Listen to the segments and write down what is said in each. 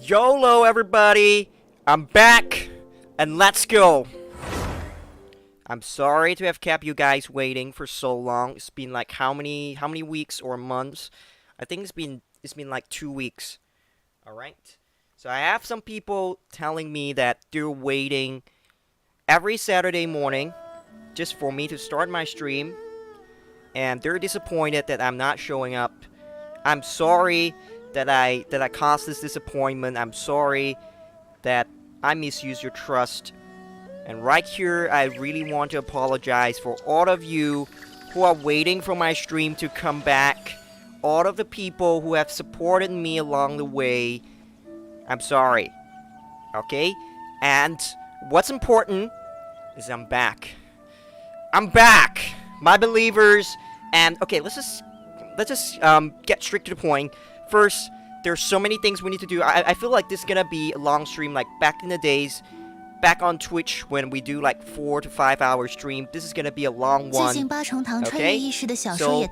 YOLO, everybody! I'm back, and let's go! I'm sorry to have kept you guys waiting for so long. It's been like how many weeks or months? I think it's been like 2 weeks. All right. So I have some people telling me that they're waiting every Saturday morning just for me to start my stream, and they're disappointed that I'm not showing up. I'm sorry that I caused this disappointment. I'm sorry that I misused your trust. And right here, I really want to apologize for all of you who are waiting for my stream to come back. All of the people who have supported me along the way. I'm sorry. Okay? And what's important is I'm back. I'm back! My believers. And okay, let's just get straight to the point. First, there's so many things we need to do. I feel like this is gonna be a long stream, like back in the days, back on Twitch when we do like 4 to 5 hour stream. This is gonna be a long one. Okay? So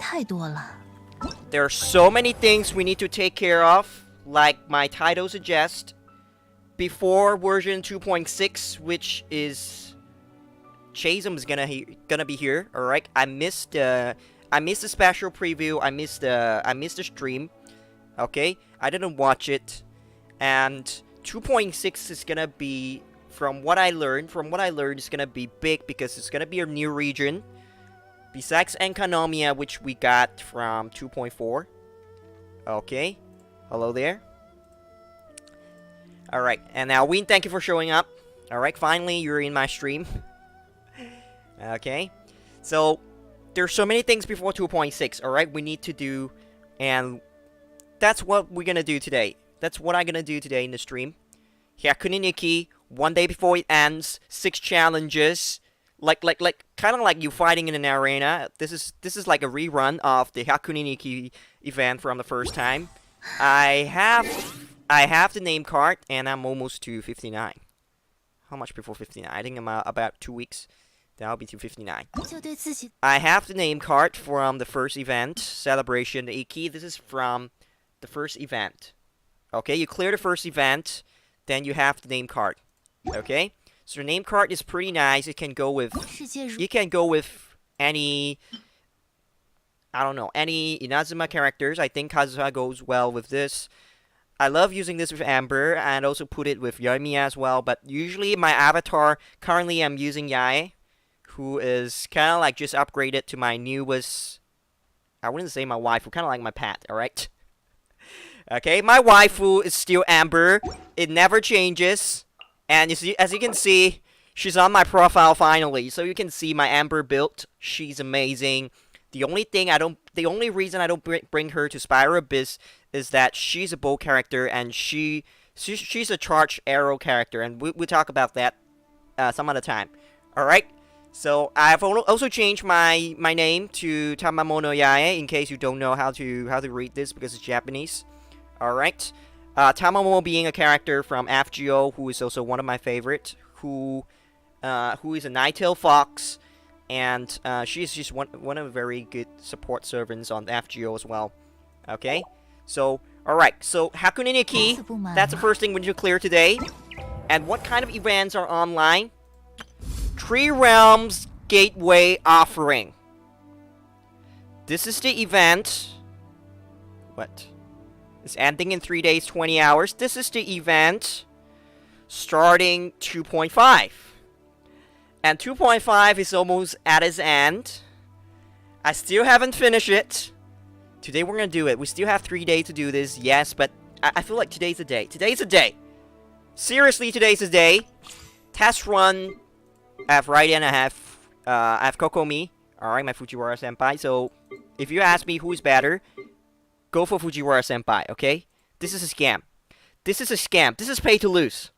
there are so many things we need to take care of, like my title suggests. Before version 2.6, which is Chasm is gonna be here. All right, I missed the special preview. I missed the stream. Okay, I didn't watch it, and 2.6 is gonna be, from what I learned, it's gonna be big because it's gonna be a new region. Besides Enkanomia, which we got from 2.4. Okay, hello there. All right, and now Ween, thank you for showing up. All right, finally you're in my stream. Okay, so there's so many things before 2.6. All right, we need to do, and that's what we're gonna do today. That's what I'm gonna do today in the stream. Hakuni Nikki, one day before it ends, 6 challenges, like kind of like you fighting in an arena. This is like a rerun of the Hakuni Nikki event from the first time. I have the name card, and I'm almost to 59. How much before 59? I think I'm about 2 weeks. Then I'll be to 59. I have the name card from the first event, Celebration, the Iki. This is from the first event. Okay, you clear the first event, then you have the name card. Okay, so the name card is pretty nice. It can go with any, I don't know, any Inazuma characters. I think Kazuha goes well with this. I love using this with Amber, and also put it with Yoimiya as well. But usually my avatar, currently I'm using Yae, who is kind of like just upgraded to my newest, I wouldn't say my waifu, kind of like my pet, alright? Okay, my waifu is still Amber. It never changes. And as you can see, she's on my profile finally. So you can see my Amber build. She's amazing. The only reason I don't bring her to Spyro Abyss is that she's a bow character, and she's a charged arrow character, and we'll talk about that some other time. Alright? So I've also changed my name to Tamamono Yae, in case you don't know how to read this because it's Japanese. Alright. Tamamono being a character from FGO, who is also one of my favorites, who is a Nine-tailed fox, and she's just one of the very good support servants on FGO as well. Okay? So, alright, so Hakuni Nikki, that's the first thing we need to clear today. And what kind of events are online? 3 Realms Gateway Offering. This is the event. What? It's ending in 3 days, 20 hours. This is the event starting 2.5. And 2.5 is almost at its end. I still haven't finished it. Today we're gonna do it. We still have 3 days to do this, yes, but I feel like today's the day. Today's the day. Seriously, today's the day. Test run. I have Raiden, I have Kokomi. Alright, my Fujiwara senpai. So, if you ask me who's better, go for Fujiwara senpai, okay? This is a scam. This is a scam. This is pay to lose.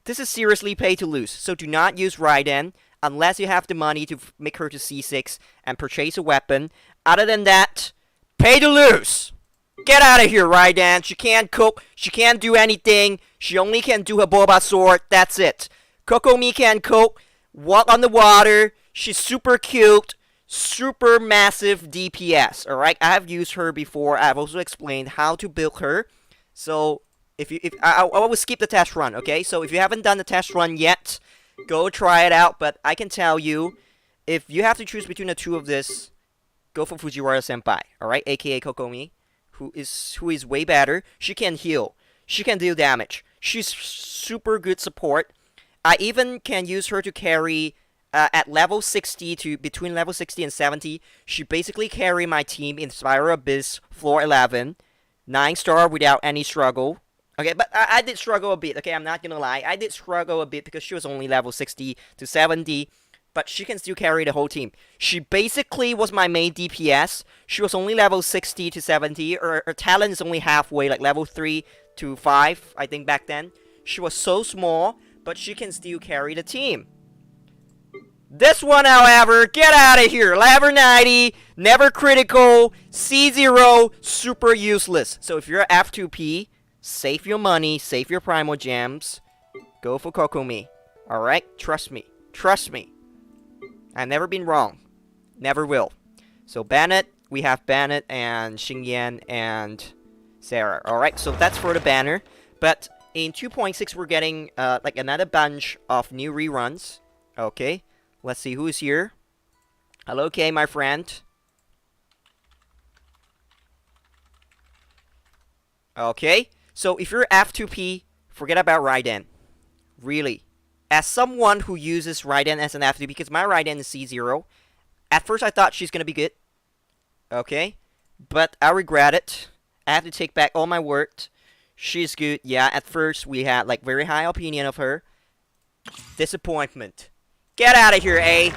This is seriously pay to lose. So do not use Raiden unless you have the money to make her to C6 and purchase a weapon. Other than that, pay to lose. Get out of here, Raiden. She can't cook. She can't do anything. She only can do her boba sword. That's it. Kokomi can cook. Walk on the water. She's super cute. Super massive DPS. Alright, I have used her before. I've also explained how to build her. So, If I will skip the test run, okay? So if you haven't done the test run yet, go try it out. But I can tell you, if you have to choose between the two of this, go for Fujiwara Senpai, all right, aka Kokomi, who is way better. She can heal, she can deal damage. She's super good support. I even can use her to carry at level 60 to between level 60 and 70. She basically carry my team in Spiral Abyss floor 11, 9-star without any struggle. Okay, but I did struggle a bit, okay, I'm not gonna lie. I did struggle a bit because she was only level 60 to 70, but she can still carry the whole team. She basically was my main DPS. She was only level 60 to 70. Her talent is only halfway, like level 3 to 5, I think back then. She was so small, but she can still carry the team. This one, however, get out of here. Level 90, never critical, C0, super useless. So if you're F2P, save your money, save your Primal Gems, go for Kokomi. Alright? Trust me. Trust me. I've never been wrong. Never will. So Bennett, we have Bennett and Xingyan and Sarah. Alright, so that's for the banner. But in 2.6, we're getting like another bunch of new reruns. Okay, let's see who's here. Hello, Kay, my friend. Okay, so if you're F2P, forget about Raiden. Really. As someone who uses Raiden as an F2P, because my Raiden is C0, at first I thought she's gonna be good. Okay, but I regret it. I have to take back all my words. She's good. Yeah, at first we had like very high opinion of her. Disappointment. Get out of here, A.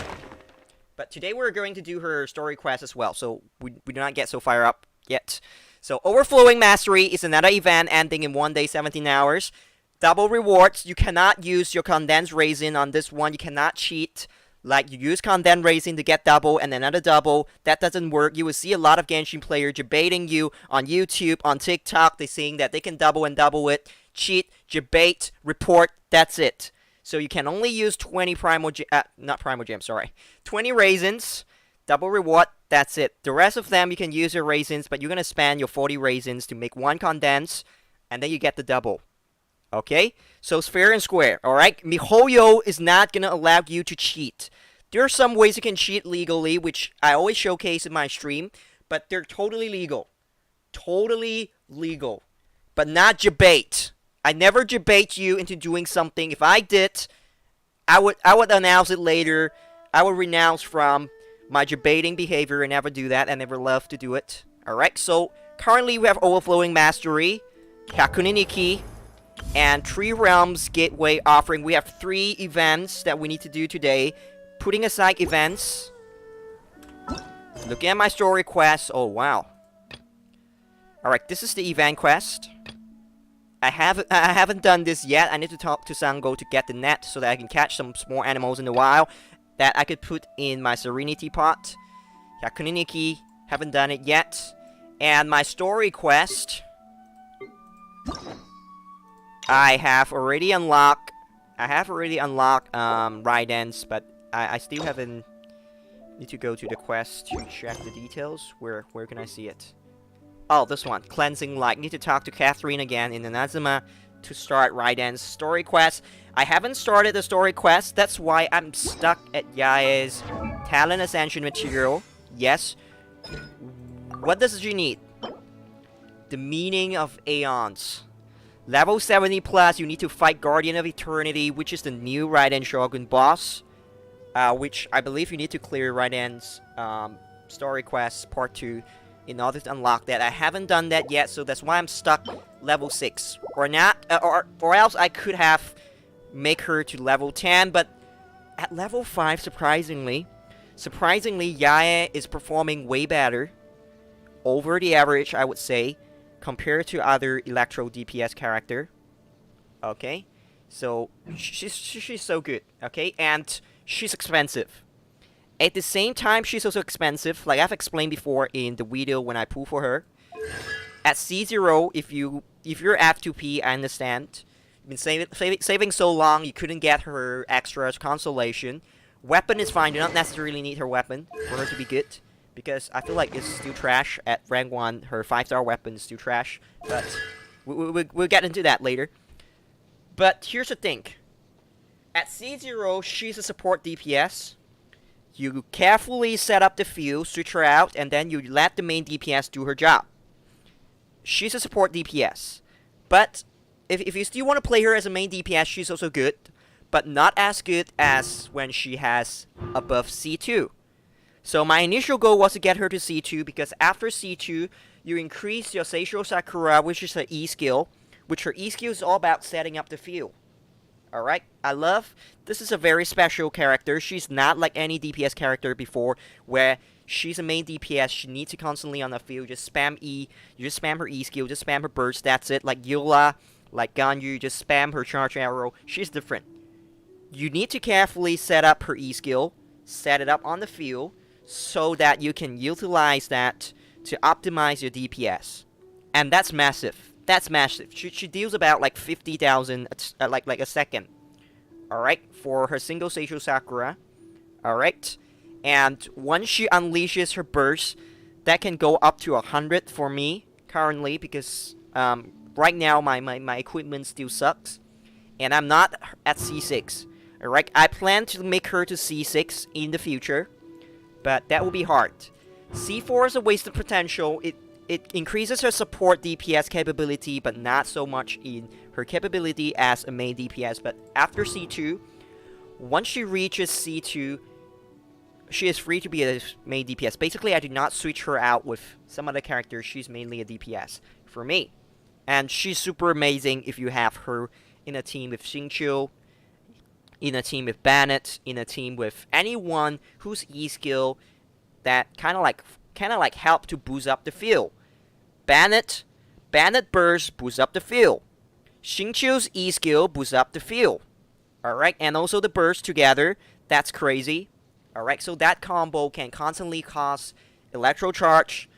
But today we're going to do her story quest as well, so we do not get so fired up yet. So Overflowing Mastery is another event ending in 1 day, 17 hours. Double rewards. You cannot use your condensed raisin on this one. You cannot cheat. Like, you use condensed raisin to get double and another double. That doesn't work. You will see a lot of Genshin players debating you on YouTube, on TikTok. They're saying that they can double and double it. Cheat, debate, report. That's it. So you can only use 20 not primal gems, sorry. 20 raisins. Double reward. That's it. The rest of them, you can use your raisins, but you're going to spend your 40 raisins to make one condense, and then you get the double. Okay, so it's fair and square, alright? MiHoYo is not gonna allow you to cheat. There are some ways you can cheat legally, which I always showcase in my stream, but they're totally legal. Totally legal. But not debate. I never debate you into doing something. If I did, I would announce it later. I would renounce from my debating behavior and never do that. I never love to do it. Alright, so currently we have Overflowing Mastery, Hakuni Nikki, and 3 Realms Gateway offering. We have 3 events that we need to do today. Putting aside events, looking at my story quest. Oh wow. Alright, this is the event quest. I haven't done this yet. I need to talk to Sango to get the net so that I can catch some small animals in the wild that I could put in my Serenity pot. Hakuni Nikki, haven't done it yet. And my story quest, I have already unlocked Raiden's, but I still haven't. Need to go to the quest to check the details. Where can I see it? Oh, this one, Cleansing Light. Need to talk to Catherine again in Inazuma to start Raiden's story quest. I haven't started the story quest. That's why I'm stuck at Yae's Talent Ascension material. Yes. What does she need? The meaning of Aeons. Level 70 plus, you need to fight Guardian of Eternity, which is the new Raiden Shogun boss. Which I believe you need to clear Raiden's story quest part 2 in order to unlock that. I haven't done that yet, so that's why I'm stuck level 6. Or not, or else I could have make her to level 10, but at level 5, surprisingly, Yae is performing way better. Over the average, I would say, compared to other Electro DPS character. Okay, so she's so good. Okay, and she's expensive. At the same time, she's also expensive. Like I've explained before in the video when I pull for her. At C0, if you're F2P, I understand. You've been saving so long, you couldn't get her extras consolation. Weapon is fine. You don't necessarily need her weapon for her to be good. Because I feel like it's still trash at rank 1. Her 5-star weapon is still trash. But We'll get into that later. But here's the thing. At C0, she's a support DPS. You carefully set up the field, switch her out, and then you let the main DPS do her job. She's a support DPS. But if you still want to play her as a main DPS, she's also good. But not as good as when she has above C2. So my initial goal was to get her to C2, because after C2, you increase your Seisho Sakura, which is her E skill, which her E skill is all about setting up the field. Alright, this is a very special character. She's not like any DPS character before, where she's a main DPS, she needs to constantly on the field, just spam E, you just spam her E skill, just spam her burst, that's it. Like Eula, like Ganyu, just spam her charge arrow. She's different. You need to carefully set up her E skill, set it up on the field, so that you can utilize that to optimize your DPS. And that's massive. That's massive. She deals about like 50,000 like a second. Alright, for her single Seisho Sakura. Alright. And once she unleashes her burst, that can go up to 100 for me currently, because right now my equipment still sucks. And I'm not at C6. Alright, I plan to make her to C6 in the future, but that will be hard. C4 is a wasted potential. It increases her support DPS capability, but not so much in her capability as a main DPS. But after C2, once she reaches C2, she is free to be a main DPS. Basically, I do not switch her out with some other characters. She's mainly a DPS for me. And she's super amazing if you have her in a team with Xingqiu, in a team with Bennett, in a team with anyone whose E skill that kind of like help to boost up the field. Bennett burst boosts up the field. Xingqiu's E skill boosts up the field. Alright, and also the burst together, that's crazy. Alright, so that combo can constantly cause electro charge.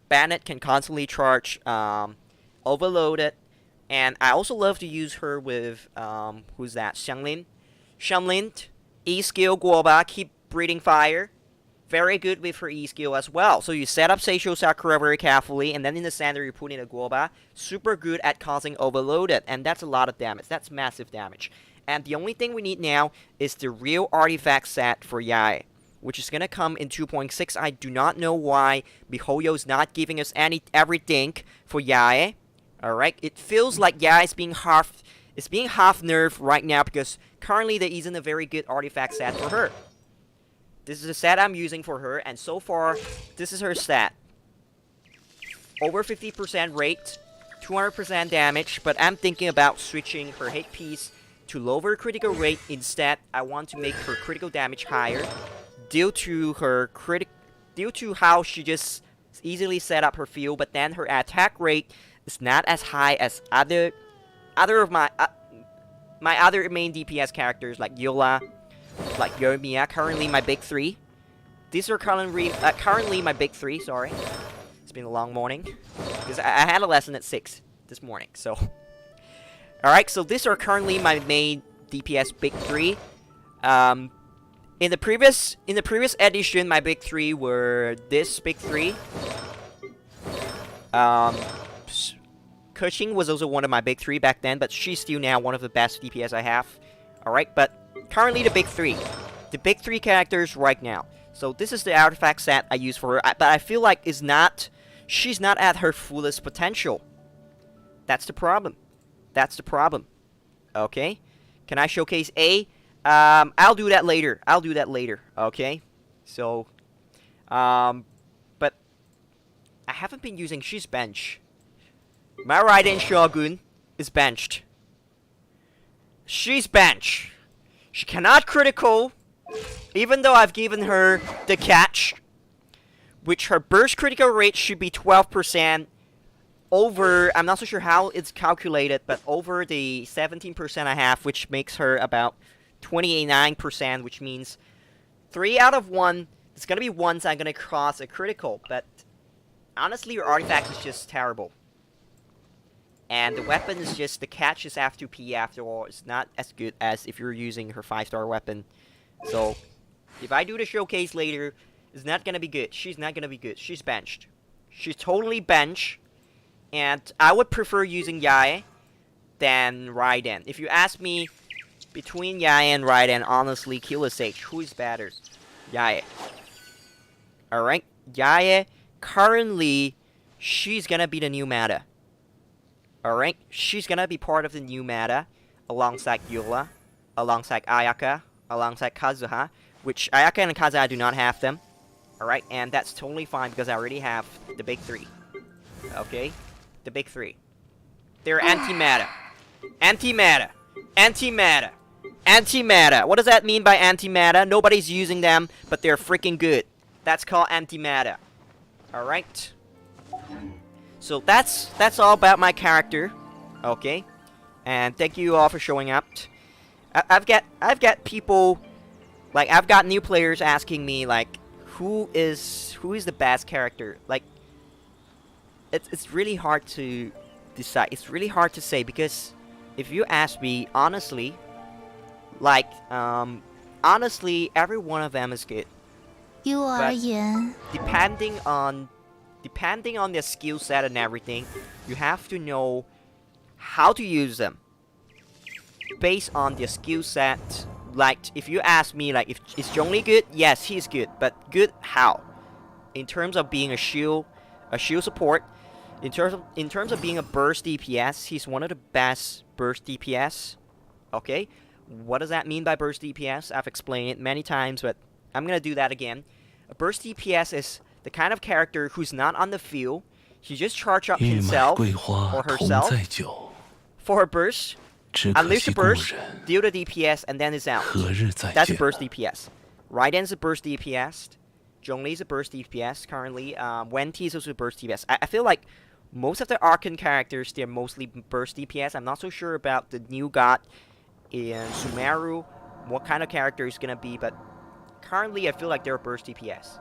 Bennett can constantly charge overloaded. And I also love to use her with who's that? Xianglin. Xianglin, E skill Guoba, keep breathing fire. Very good with her E skill as well. So you set up Seisho Sakura very carefully, and then in the center you put in a Guoba. Super good at causing overloaded, and that's a lot of damage. That's massive damage. And the only thing we need now is the real artifact set for Yae, which is gonna come in 2.6. I do not know why miHoYo is not giving us everything for Yae. Alright, it feels like Yae is being half nerfed right now, because currently there isn't a very good artifact set for her. This is the set I'm using for her, and so far, this is her stat. Over 50% rate, 200% damage, but I'm thinking about switching her hit piece to lower critical rate. Instead, I want to make her critical damage higher, due to how she just easily set up her field, but then her attack rate is not as high as other of my other main DPS characters like Eula, like Yoimiya, currently my big three. These are currently my big three, sorry. It's been a long morning, because I had a lesson at 6 this morning, so. Alright, so these are currently my main DPS big three. In the previous edition, my big three were this big three. Keqing was also one of my big three back then, but she's still now one of the best DPS I have. Alright, but currently the big three. The big three characters right now. So this is the artifact set I use for her, but I feel like she's not at her fullest potential. That's the problem. That's the problem. Okay? Can I showcase A? I'll do that later. Okay? So, but I haven't been using, she's bench. My Raiden Shogun is benched. She's bench. She cannot critical, even though I've given her the catch, which her burst critical rate should be 12% over, I'm not so sure how it's calculated, but over the 17% I have, which makes her about 29%, which means 3 out of 1, it's going to be ones I'm going to cross a critical, but honestly, your artifact is just terrible. And the weapon is just, the catch is F2P after all. It's not as good as if you're using her 5-star weapon. So, if I do the showcase later, it's not gonna be good. She's not gonna be good. She's benched. She's totally benched. And I would prefer using Yae than Raiden. If you ask me between Yae and Raiden, honestly, killersage, who is better? Yae. Alright? Yae, currently, she's gonna be the new meta. Alright? She's gonna be part of the new meta, alongside Eula, alongside Ayaka, alongside Kazuha, which Ayaka and Kazuha do not have them. Alright? And that's totally fine because I already have the big three. Okay? The big three. They're anti-meta. Anti-meta. Anti-meta. Anti-meta. What does that mean by anti-meta? Nobody's using them, but they're freaking good. That's called anti-meta. Alright? So that's all about my character. Okay? And thank you all for showing up. I've got people, like, I've got new players asking me, like, who is the best character? Like, it's really hard to decide. It's really hard to say, because if you ask me honestly, like, honestly, every one of them is good. But depending on their skill set and everything, you have to know how to use them based on their skill set. Like, if you ask me, like, is Zhongli good? Yes, he's good, but good how? In terms of being a shield support, in terms of being a burst DPS, he's one of the best burst DPS. Okay, what does that mean by burst DPS? I've explained it many times, but I'm gonna do that again. A burst DPS is the kind of character who's not on the field. He just charge up himself or herself for a burst, unleash a burst, deal the DPS, and then it's out. That's a burst DPS. Raiden's a burst DPS. Zhongli's a burst DPS currently. Wen-Ti is also a burst DPS. I feel like most of the Arcan characters, they're mostly burst DPS. I'm not so sure about the new god in Sumeru, what kind of character is gonna be, but currently I feel like they're a burst DPS.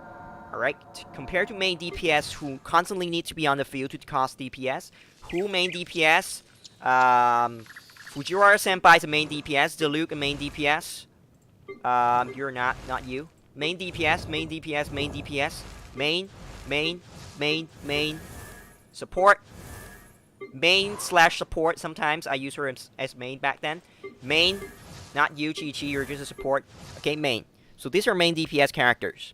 Alright? Compared to main DPS who constantly need to be on the field to cost DPS, who main DPS? Fujiwara Senpai is a main DPS, Diluc a main DPS. You're not you. Main DPS, main DPS, main DPS. Main. Support. Main/support. Sometimes I use her as main back then. Main. Not you, Chi-Chi. You're just a support. Okay, main. So these are main DPS characters.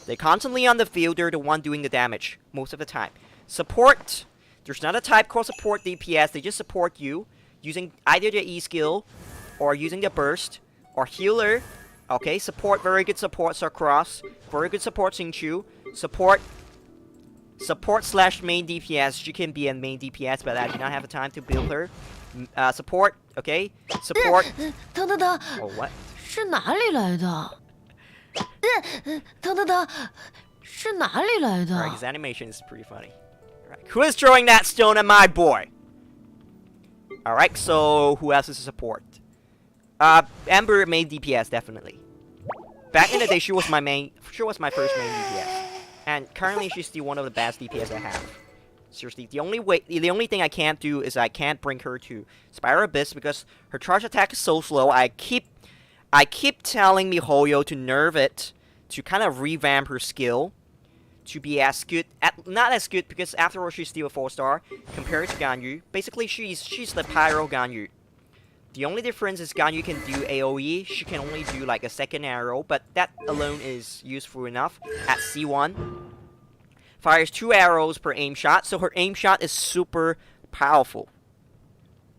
They're constantly on the field. They're the one doing the damage most of the time. Support. There's not a type called support DPS. They just support you using either their E skill or using their burst or healer. Okay, support, very good support, Sarkross. Very good support, Xingqiu. Support / main DPS. She can be a main DPS, but I do not have the time to build her. Support, okay? Support. Oh, what? Alright, his animation is pretty funny. Alright, who is throwing that stone at my boy? Alright, so who else is a support? Amber main DPS, definitely. Back in the day, she was my first main DPS. And currently, she's still one of the best DPS I have. Seriously, the only thing I can't do is I can't bring her to Spiral Abyss because her charge attack is so slow. I keep telling MiHoYo to nerf it, to kind of revamp her skill, to be as good, not as good because after all she's still a 4-star compared to Ganyu. Basically, she's the Pyro Ganyu. The only difference is Ganyu can do AoE. She can only do like a second arrow, but that alone is useful enough at C1. Fires 2 arrows per aim shot, so her aim shot is super powerful.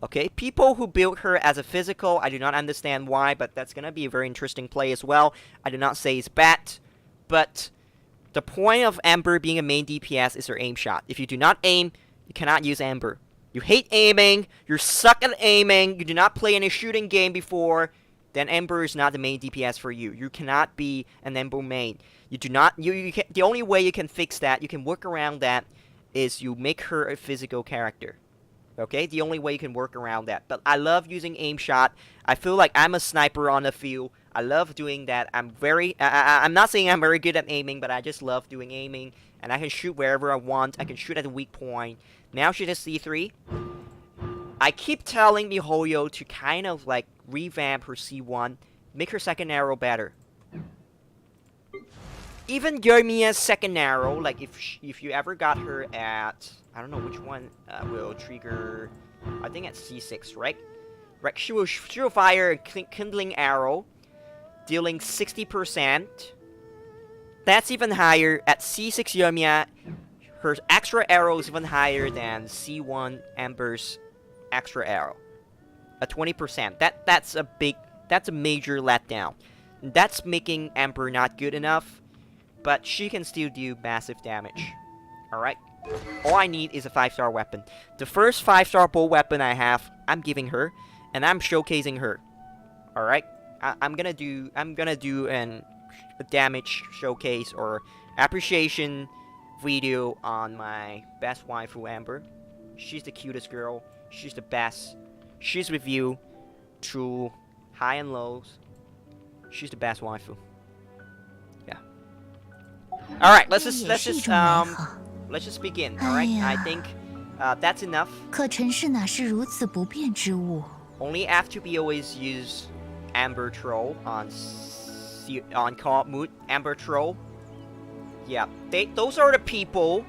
Okay, people who build her as a physical, I do not understand why, but that's gonna be a very interesting play as well. I do not say it's bad, but the point of Amber being a main DPS is her aim shot. If you do not aim, you cannot use Amber. You hate aiming, you suck at aiming, you do not play any shooting game before, then Amber is not the main DPS for you. You cannot be an Amber main. You do not, the only way you can fix that, you can work around that, is you make her a physical character. Okay, the only way you can work around that. But I love using aim shot. I feel like I'm a sniper on the field. I love doing that. I'm not saying I'm very good at aiming, but I just love doing aiming. And I can shoot wherever I want. I can shoot at a weak point. Now she's a C3. I keep telling MiHoYo to kind of like revamp her C1. Make her second arrow better. even Yoimiya's second arrow, like if you ever got her at, I don't know which one will trigger, I think at C6, right? Right, she will fire a kindling arrow, dealing 60%. That's even higher at C6 Yoimiya. Her extra arrow is even higher than C1 Amber's extra arrow. A 20%. That's a major letdown. That's making Amber not good enough, but she can still do massive damage. Alright? All I need is a 5-star weapon. The first 5-star bow weapon I have, I'm giving her, and I'm showcasing her. Alright? I'm gonna do a damage showcase or appreciation video on my best waifu Amber. She's the cutest girl. She's the best. She's with you through high and lows. She's the best waifu. Yeah. All right, let's just begin. All right, I think that's enough. Only FTB always use Amber Troll on co-op mood. Amber Troll. Yeah, those are the people.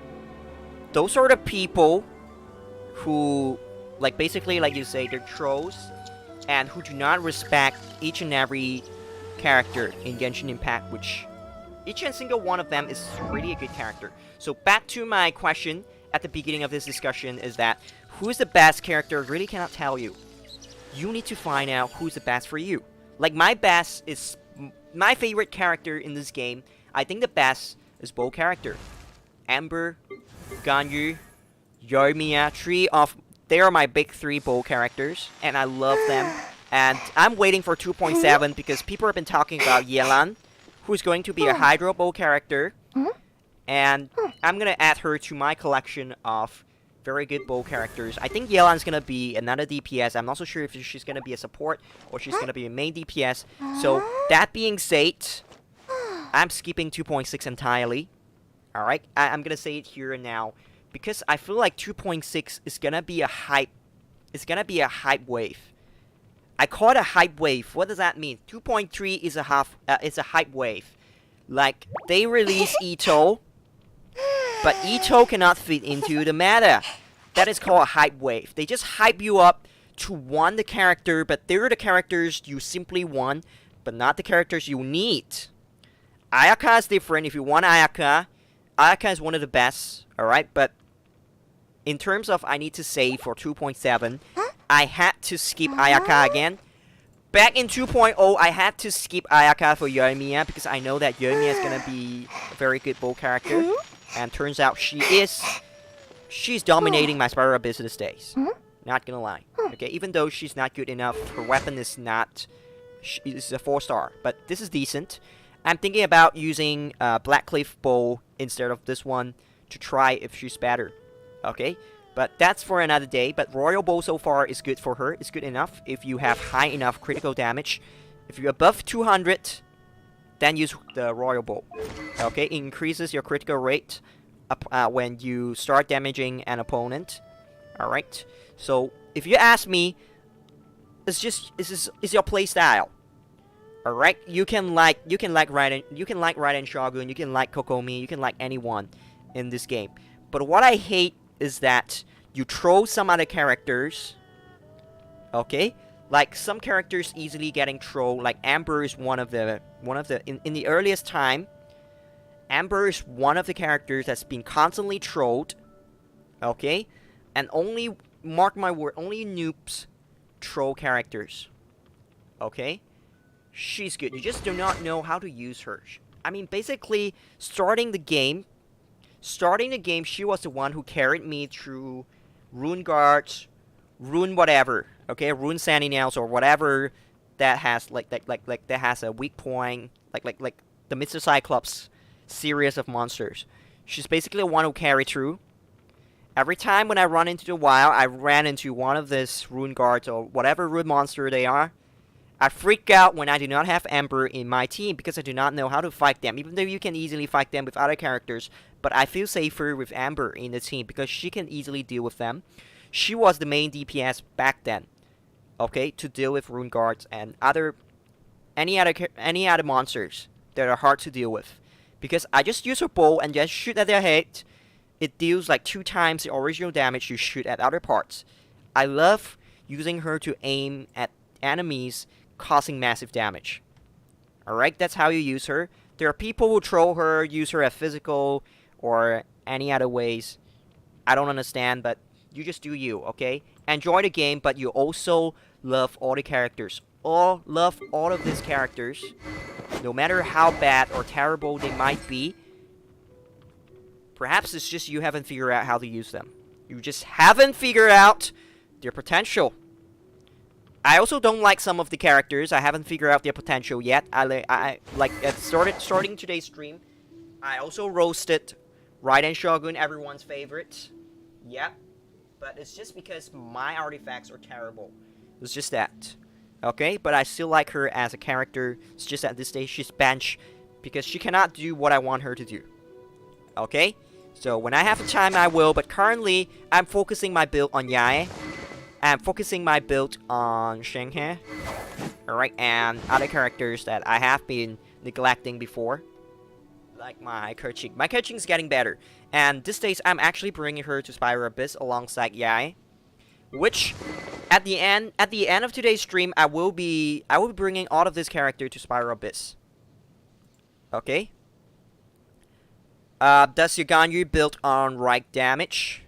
Those are the people who, like, basically, like you say, they're trolls, and who do not respect each and every character in Genshin Impact, which each and single one of them is really a good character. So back to my question at the beginning of this discussion is that who's the best character? Really cannot tell you. You need to find out who's the best for you. Like, my best is my favorite character in this game. I think the best is bow character. Amber, Ganyu, Yoimiya, they are my big 3 bow characters, and I love them. And I'm waiting for 2.7 because people have been talking about Yelan, who's going to be a Hydro bow character, and I'm gonna add her to my collection of very good bow characters. I think Yelan's gonna be another DPS. I'm not so sure if she's gonna be a support or she's gonna be a main DPS. So that being said, I'm skipping 2.6 entirely. Alright, I'm gonna say it here and now, because I feel like 2.6 is gonna be a hype. It's gonna be a hype wave. I call it a hype wave. What does that mean? 2.3 is a hype wave. Like, they release Ito, but Ito cannot fit into the meta. That is called a hype wave. They just hype you up to want the character, but they're the characters you simply want, but not the characters you need. Ayaka is different. If you want Ayaka, Ayaka is one of the best, alright? But in terms of I need to save for 2.7, I had to skip Ayaka again. Back in 2.0, I had to skip Ayaka for Yoimiya because I know that Yoimiya is gonna be a very good bow character. And turns out she's dominating my Spiral Abyss these days. Not gonna lie. Okay, even though she's not good enough, her weapon is not... It's a 4-star, but this is decent. I'm thinking about using Blackcliff bow instead of this one to try if she's better. Okay? But that's for another day. But Royal Bow so far is good for her. It's good enough if you have high enough critical damage. If you're above 200, then use the Royal Bow. Okay? It increases your critical rate when you start damaging an opponent. Alright? So, if you ask me, it's your playstyle. Alright? You can like Raiden Shogun, you can like Kokomi, you can like anyone in this game. But what I hate is that you troll some other characters, okay? Like, some characters easily getting trolled. Like, Amber is one of the in the earliest time, Amber is one of the characters that's been constantly trolled, okay? And only, mark my word, only noobs troll characters, okay? She's good. You just do not know how to use her. I mean, basically, starting the game, she was the one who carried me through Rune Guards, Rune whatever, okay, Rune Sentinels or whatever that has that has a weak point, like the Mr. Cyclops series of monsters. She's basically the one who carried through. Every time when I run into the wild, I ran into one of these Rune Guards or whatever Rune monster they are. I freak out when I do not have Amber in my team because I do not know how to fight them, even though you can easily fight them with other characters. But I feel safer with Amber in the team because she can easily deal with them. She was the main DPS back then, okay, to deal with Rune Guards and any other monsters that are hard to deal with. because I just use her bow and just shoot at their head. It deals like 2 times the original damage you shoot at other parts. I love using her to aim at enemies, causing massive damage. Alright, that's how you use her. There are people who troll her, use her as physical, or any other ways. I don't understand, but you just do you, okay? Enjoy the game, but you also love all the characters. Love all of these characters, no matter how bad or terrible they might be. Perhaps it's just you haven't figured out how to use them. You just haven't figured out their potential. I also don't like some of the characters. I haven't figured out their potential yet. I like starting today's stream. I also roasted Raiden Shogun, everyone's favorite. Yeah, but it's just because my artifacts are terrible. It's just that. Okay, but I still like her as a character. It's just at this stage she's benched because she cannot do what I want her to do. Okay, so when I have the time I will, but currently I'm focusing my build on Yae. I'm focusing my build on Shenghe. Alright, and other characters that I have been neglecting before. Like my Keqing. My Keqing's getting better. And these days I'm actually bringing her to Spiral Abyss alongside Yae. Which, at the end of today's stream, I will be bringing all of this character to Spiral Abyss. Okay? Does your Ganyu build on right damage?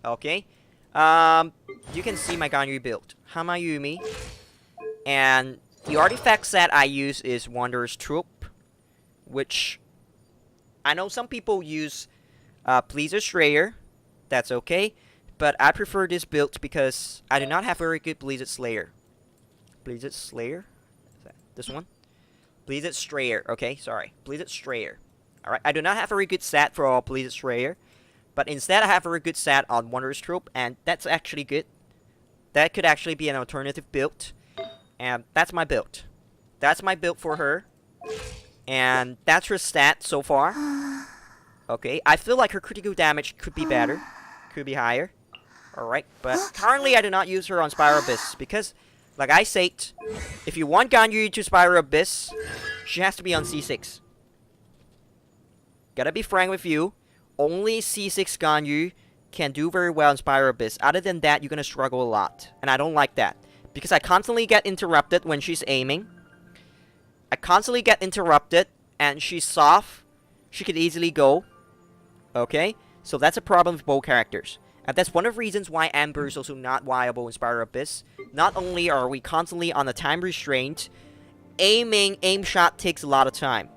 Okay. You can see my Ganyu build. Hamayumi. And the artifact set I use is Wanderer's Troop. Which, I know some people use Pleaser Slayer. That's okay. But I prefer this build because I do not have very good Bleeded Slayer. Bleeded Slayer? Is that this one? Bleeded Strayer. Okay, sorry. Bleeded Strayer. Alright, I do not have a very good set for Bleeded Strayer. But instead I have a very good set on Wanderer's Troop. And that's actually good. That could actually be an alternative build. And that's my build. That's my build for her. And that's her stat so far. Okay, I feel like her critical damage could be better. Could be higher. Alright, but currently I do not use her on Spiral Abyss because, like I said, if you want Ganyu to Spiral Abyss, she has to be on C6. Gotta be frank with you, only C6 Ganyu can do very well in Spiral Abyss. Other than that, you're gonna struggle a lot. And I don't like that. Because I constantly get interrupted when she's aiming. I constantly get interrupted, and she's soft. She could easily go. Okay? So that's a problem with both characters. And that's one of the reasons why Amber is also not viable in Spiral Abyss. Not only are we constantly on a time restraint, aim shot takes a lot of time.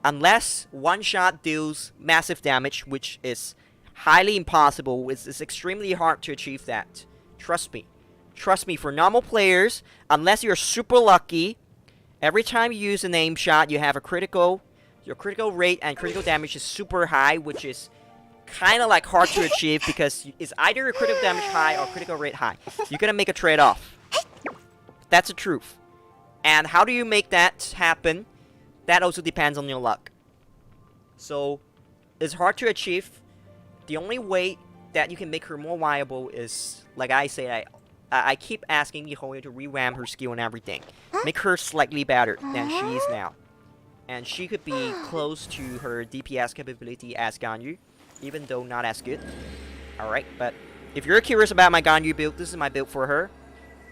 Unless one shot deals massive damage, which is highly impossible. It's extremely hard to achieve that. Trust me. Trust me, for normal players, unless you're super lucky, every time you use an aim shot, you have a critical. Your critical rate and critical damage is super high, which is kind of like hard to achieve because it's either your critical damage high or critical rate high. You're gonna make a trade-off. That's the truth. And how do you make that happen? That also depends on your luck. So, it's hard to achieve. The only way that you can make her more viable is, like I say, I keep asking Mihoyo to revamp her skill and everything. Make her slightly better than she is now. And she could be close to her DPS capability as Ganyu, even though not as good. Alright, but if you're curious about my Ganyu build, this is my build for her.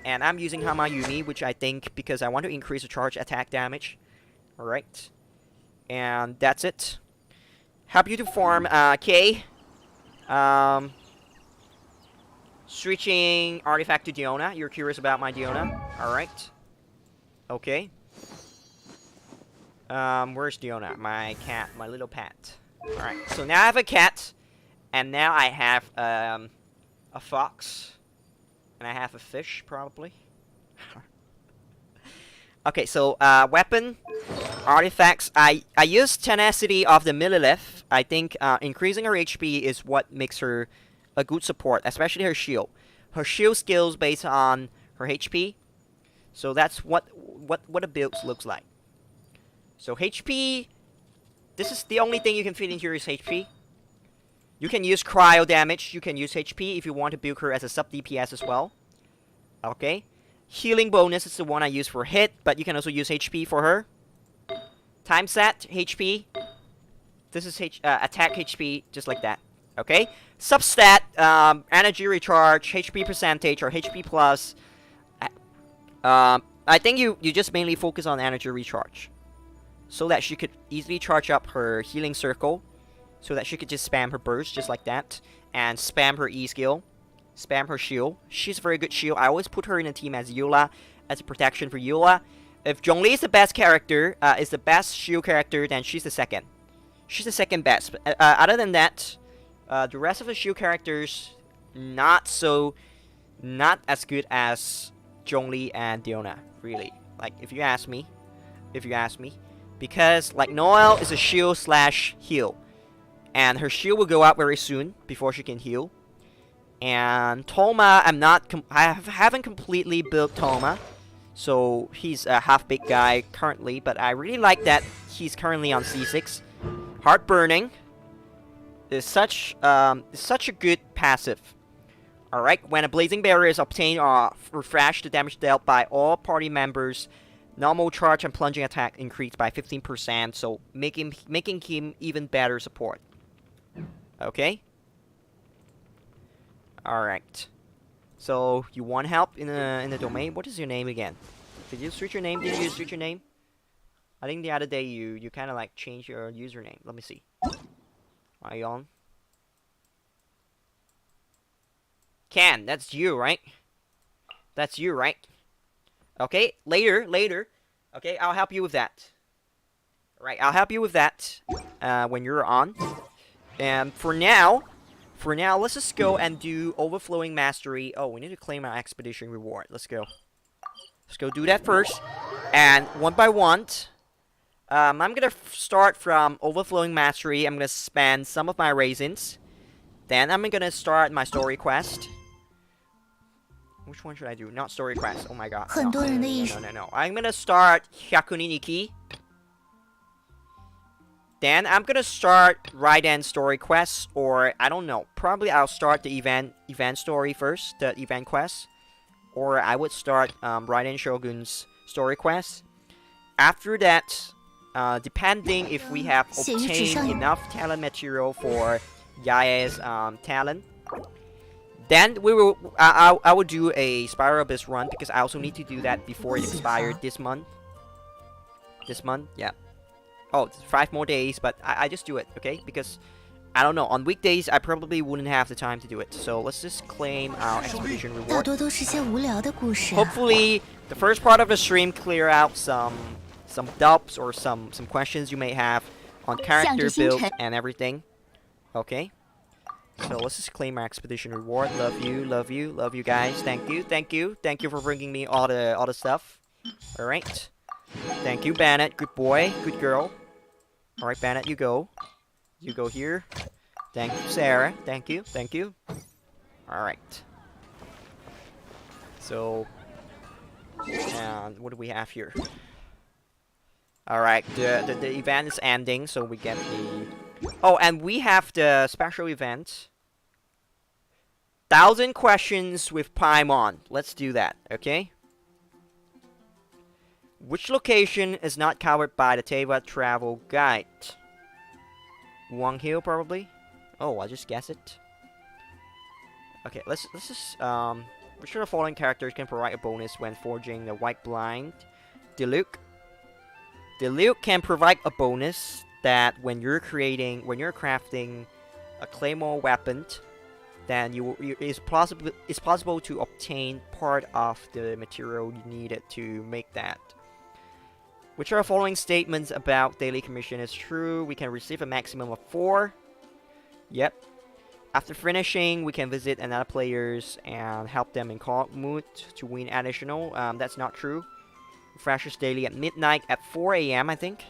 And I'm using Hamayumi, which I think because I want to increase the charge attack damage. Alright. And that's it. Help you to farm K. Switching artifact to Diona. You're curious about my Diona. Alright. Okay. Where's Diona? My cat. My little pet. Alright. So now I have a cat. And now I have a fox. And I have a fish, probably. Okay, so weapon, artifacts. I use Tenacity of the Millilith. I think increasing her HP is what makes her a good support, especially her shield. Her shield skills based on her HP. So that's what a build looks like. So HP, this is the only thing you can fit in here is HP. You can use cryo damage. You can use HP if you want to build her as a sub DPS as well. Okay. Healing bonus is the one I use for hit, but you can also use HP for her. Time set, HP. This is attack HP, just like that. Okay? Substat, energy recharge, HP percentage, or HP plus. I think you just mainly focus on energy recharge, so that she could easily charge up her healing circle, so that she could just spam her burst just like that, and spam her E skill, spam her shield. She's a very good shield. I always put her in a team as Eula, as a protection for Eula. If Zhongli is the best character, is the best shield character, then she's the second. She's the second best. Other than that, the rest of the shield characters not as good as Zhongli and Diona, really. Like, if you ask me, because like Noelle is a shield / heal, and her shield will go up very soon before she can heal. And Toma, I haven't completely built Toma, so he's a half big guy currently, but I really like that he's currently on C6. Heartburning is such a good passive. Alright, when a blazing barrier is obtained or refreshed, the damage dealt by all party members, normal charge and plunging attack increased by 15%, so making him even better support. Okay? Alright. So you want help in the domain? What is your name again? Did you switch your name? I think the other day you kind of like changed your username. Let me see. Are you on? Ken, that's you, right? That's you, right? Okay, later. Okay, I'll help you with that. Right, I'll help you with that when you're on. And for now, let's just go and do Overflowing Mastery. Oh, we need to claim our expedition reward. Let's go. Let's go do that first. And one by one, I'm gonna start from Overflowing Mastery. I'm gonna spend some of my raisins. Then I'm gonna start my story quest. Which one should I do? Not story quest. Oh my god. No. I'm gonna start Hakuni Nikki. Then I'm gonna start Raiden story quests, or I don't know. Probably I'll start the event story first, the event quest, or I would start Raiden Shogun's story quest. After that, depending if we have obtained enough talent material for Yae's talent, then we will. I will do a Spiral Abyss run, because I also need to do that before it expired this month. Yeah. Oh, 5 more days, but I just do it, okay? Because I don't know, on weekdays I probably wouldn't have the time to do it. So let's just claim our expedition reward. Hopefully, the first part of the stream clear out some doubts or some questions you may have on character build and everything. Okay. So let's just claim our expedition reward. Love you guys. Thank you for bringing me all the stuff. All right. Thank you, Bennett. Good boy, good girl. All right, Bennett, you go here. Thank you, Sarah. Thank you. All right. So, and what do we have here? All right, the event is ending, so we get the. Oh, and we have the special event. 1,000 questions with Paimon. Let's do that, okay? Which location is not covered by the Teyvat travel guide? Wang Hill, probably. Oh, I just guess it. Okay, let's just which of the following characters can provide a bonus when forging the White Blind? Diluc. Diluc can provide a bonus that when you're crafting a claymore weapon, then it's possible to obtain part of the material you needed to make that. Which of the following statements about daily commission is true? We can receive a maximum of 4. Yep. After finishing, we can visit another players and help them in co-op mood to win additional. That's not true. Refreshes daily at midnight at 4 AM, I think.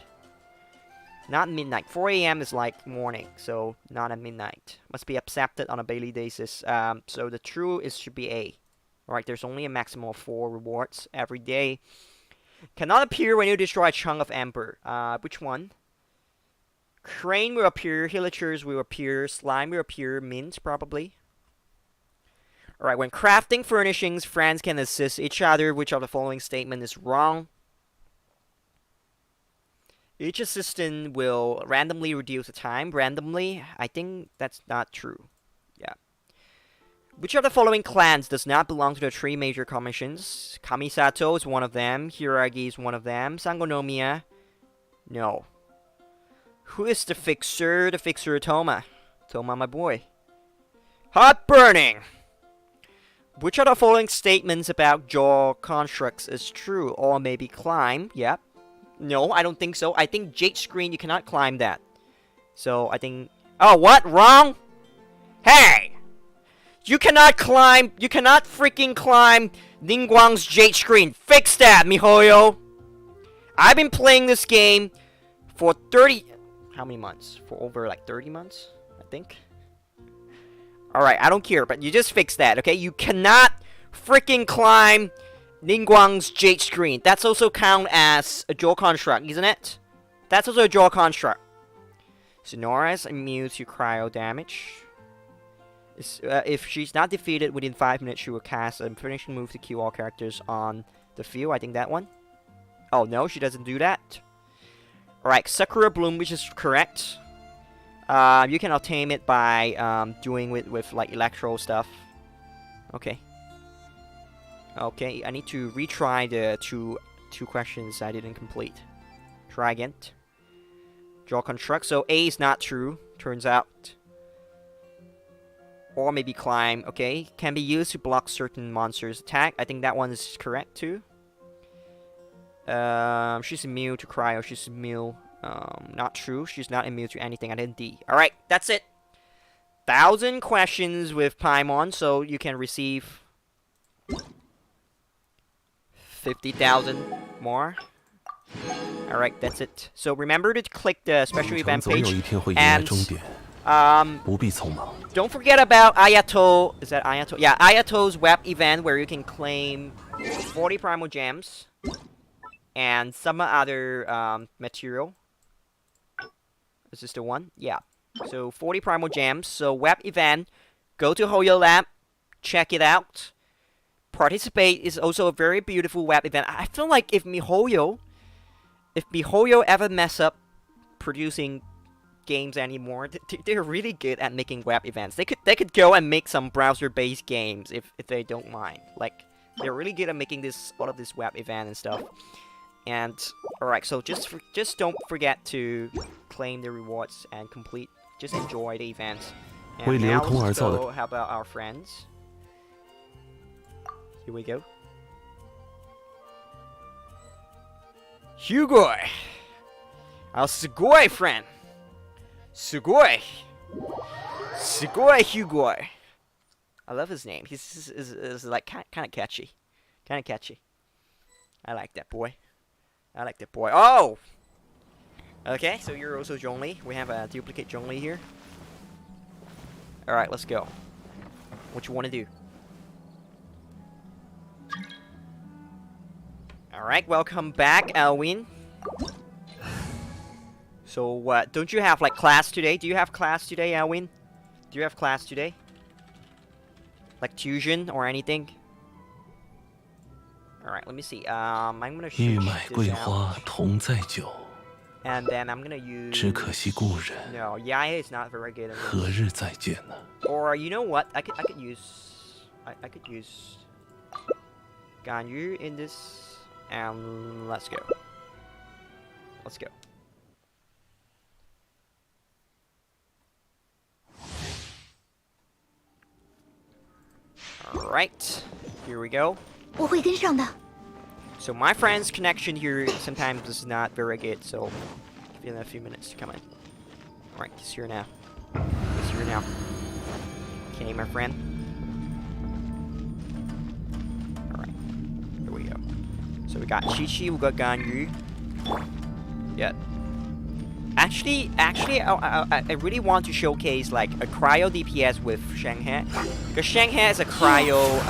Not midnight. 4 AM is like morning, so not at midnight. Must be accepted on a daily basis. So the true should be A. Alright, there's only a maximum of 4 rewards every day. Cannot appear when you destroy a chunk of Ember. Which one? Crane will appear, Hillagers will appear, Slime will appear, Mint probably. Alright, when crafting furnishings, friends can assist each other. Which of the following statement is wrong? Each assistant will randomly reduce the time. Randomly? I think that's not true. Yeah. Which of the following clans does not belong to the 3 major commissions? Kamisato is one of them. Hiragi is one of them. Sangonomiya? No. Who is the fixer? The fixer Toma. Toma, my boy. Hot burning! Which of the following statements about jaw constructs is true? Or maybe climb? Yep. No, I don't think so. I think Jade Screen, you cannot climb that. So, I think... Oh, what? Wrong? Hey! You cannot climb... You cannot freaking climb Ningguang's Jade Screen. Fix that, miHoYo! I've been playing this game for 30... How many months? For over, like, 30 months? I think. Alright, I don't care, but you just fix that, okay? You cannot freaking climb... Ningguang's Jade Screen. That's also count as a jaw construct, isn't it? That's also a jaw construct. Sonora is immune to cryo damage. If she's not defeated within 5 minutes, she will cast a finishing move to kill all characters on the field. I think that one. Oh, no, she doesn't do that. Alright, Sakura Bloom, which is correct. You can obtain it by doing it with like electro stuff. Okay. Okay, I need to retry the two questions I didn't complete. Try again. Draw construct. So A is not true, turns out. Or maybe climb. Okay, can be used to block certain monsters' attack. I think that one is correct too. She's immune to cryo. She's immune. Not true. She's not immune to anything. I did D. All right, that's it. 1,000 questions with Paimon, so you can receive 50,000 more. Alright, that's it. So remember to click the special event page. And don't forget about Ayato. Is that Ayato? Yeah, Ayato's web event where you can claim 40 primal gems and some other material. Is this the one? Yeah. So 40 primal gems. So web event. Go to Hoyo Lab. Check it out. Participate is also a very beautiful web event. I feel like if miHoYo ever mess up producing games anymore, they're really good at making web events. They could go and make some browser-based games if they don't mind. Like they're really good at making all of this web event and stuff. And alright, so just don't forget to claim the rewards and complete. Just enjoy the events. And now let's go. How about our friends? Here we go. Hugoi! Our Sugoi friend! Sugoi! Sugoi Hugoi! I love his name. He's like kind of catchy. Kind of catchy. I like that boy. I like that boy. Oh! Okay, so you're also Zhongli. We have a duplicate Zhongli here. Alright, let's go. What you want to do? Alright, welcome back, Alwyn. So, what? Don't you have, like, class today? Do you have class today, Alwyn? Do you have class today? Like, tuition or anything? Alright, let me see. I'm gonna shoot this out. And then I'm gonna use... No, Yaya is not very good at this. Or, you know what? I could use... I could use... Ganyu in this... And let's go. Let's go. Alright, here we go. So my friend's connection here sometimes is not very good, so give him a few minutes to come in. Alright, he's here now. He's here now. Okay, my friend. Alright, here we go. So we got Chi-Chi, we got Ganyu. Yeah. Actually, I really want to showcase like a cryo DPS with Shanghai. Because Shanghai is a cryo,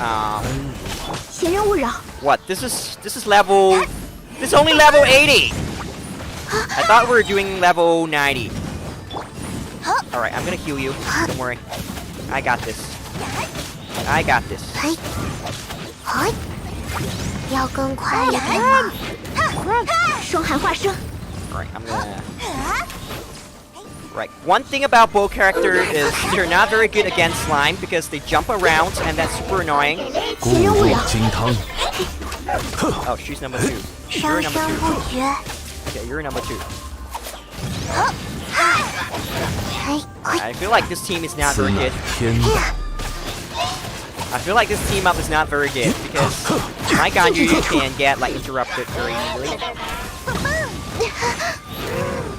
What? This is level... This is only level 80! I thought we were doing level 90. Alright, I'm gonna heal you. Don't worry. I got this. I got this. Alright, I'm gonna... Right, one thing about bow characters is they're not very good against slime because they jump around and that's super annoying. Oh, she's number 2. You're number 2. Okay, you're number 2. I feel like this team is not very good. I feel like this team up is not very good because my Ganyu can get like interrupted very easily.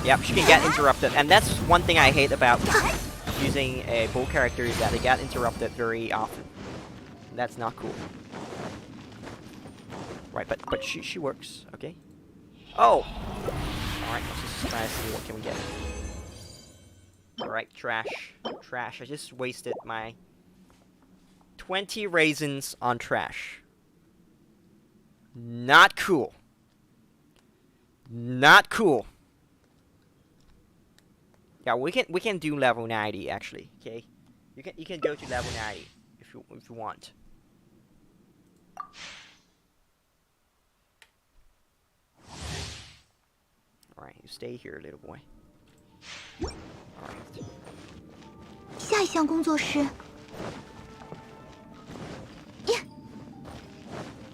Yep, she can get interrupted, and that's one thing I hate about using a bow character is that they get interrupted very often. That's not cool. Right, but she works, okay? Oh! Alright, let's just try to see what can we get. Alright, trash. Trash, I just wasted my 20 raisins on trash. Not cool. Not cool. Yeah, we can do level 90 actually. Okay, you can go to level 90 if you want. All right, you stay here, little boy. All right. 下一项工作是。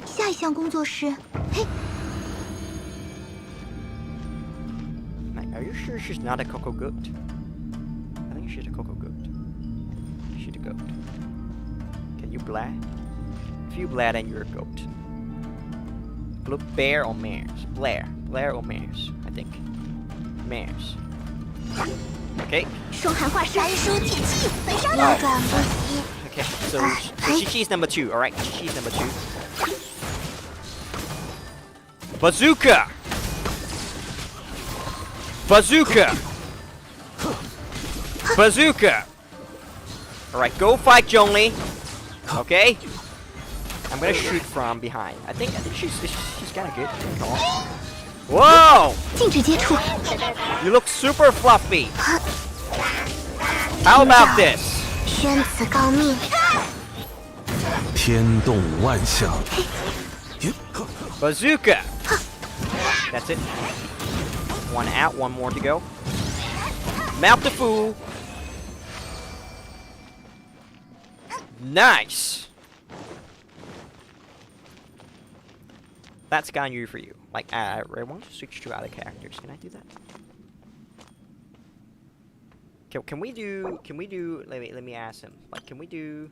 下一项工作是，嘿。 Are you sure she's not a cocoa goat? I think she's a cocoa goat. She's a goat. Can you blad? If you blad, then you're a goat. Look, bear or mares? Blair or mares? I think. Mares. Okay. Okay, so she's number 2, alright? She's number 2. Bazooka! Bazooka! Bazooka! Alright, go fight Zhongli. Okay? I'm gonna shoot from behind. I think she's kinda good. Come on. Whoa! You look super fluffy. How about this? Bazooka! That's it. One out, one more to go. Mount the fool. Nice. That's Ganyu for you. Like, I want to switch to other characters. Can I do that? Can we do? Let me ask him. Like, can we do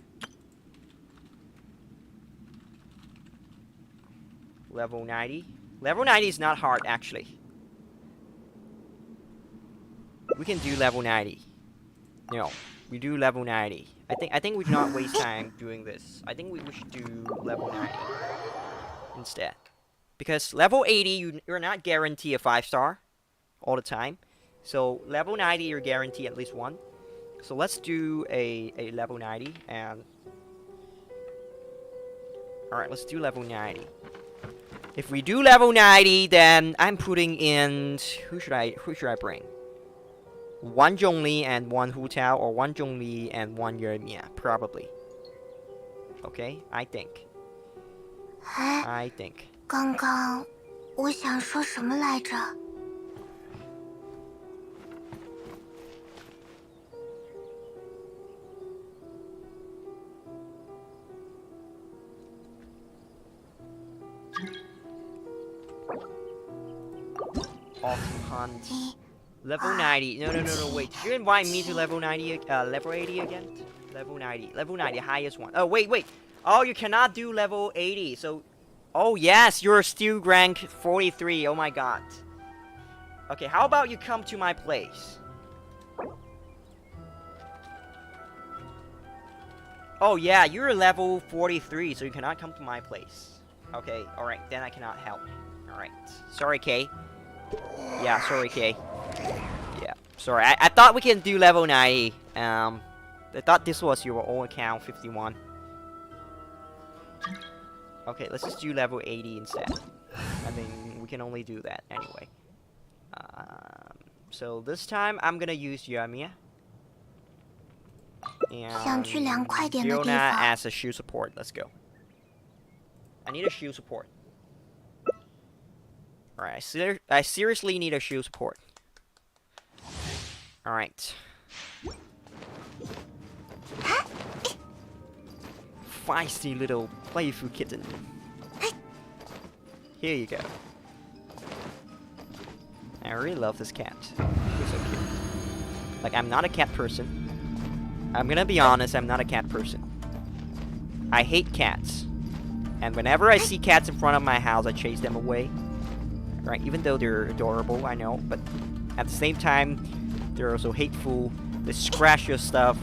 level 90? Level 90 is not hard actually. We can do level 90. No, we do level 90. I think we do not waste time doing this. I think we should do level 90 instead. Because level 80, you're not guaranteed a 5-star all the time. So level 90, you're guaranteed at least 1. So let's do a level 90 and... Alright, let's do level 90. If we do level 90, then I'm putting in... Who should I bring? 1 Zhongli and 1 Hu Tao, or 1 Zhongli and 1 Yermia, probably. Okay, I think. 刚刚我想说什么来着？ Awesome hunt. Level 90. No, wait. Did you invite me to level 90, level 80 again? Level 90. Level 90, highest one. Oh, wait. Oh, you cannot do level 80. So, oh yes, you're still rank 43. Oh my god. Okay, how about you come to my place? Oh yeah, you're level 43, so you cannot come to my place. Okay, alright, then I cannot help. Alright. Sorry, Kay. Yeah, sorry, Kay. Yeah, sorry. I thought we can do level 90. I thought this was your own account, 51. Okay, let's just do level 80 instead. I mean, we can only do that anyway. So this time, I'm gonna use Yermia. And Fiona as a shield support. Let's go. I need a shield support. Alright, I seriously need a shield support. Alright. Feisty little playful kitten. Here you go. I really love this cat. He's so cute. Like, I'm not a cat person. I'm gonna be honest, I'm not a cat person. I hate cats. And whenever I see cats in front of my house, I chase them away. Right? Even though they're adorable, I know. But at the same time, they're also hateful. They scratch your stuff.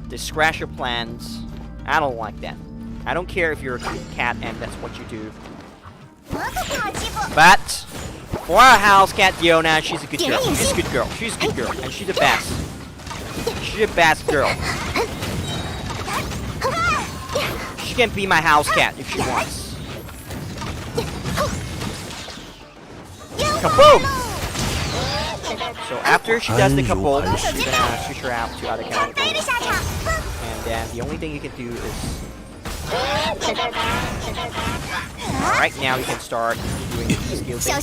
They scratch your plans. I don't like that. I don't care if you're a cute cat and that's what you do. But for our house cat Diona, she's a good girl. She's a good girl. She's a good girl. And she's the best. She's the best girl. She can be my house cat if she wants. Kaboom! So after she does the kaboom, she's gonna switch her out to other characters. And then the only thing you can do is... Alright, now you can start doing the skill thing.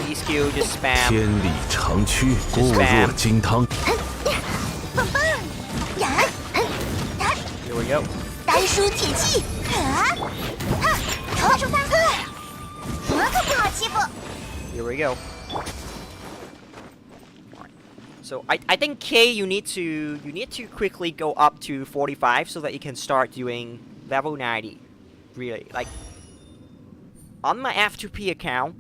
The skill, just spam. Just spam. Here we go. Here we go. Alright. So I think K you need to quickly go up to 45 so that you can start doing level 90. Really. Like on my F2P account,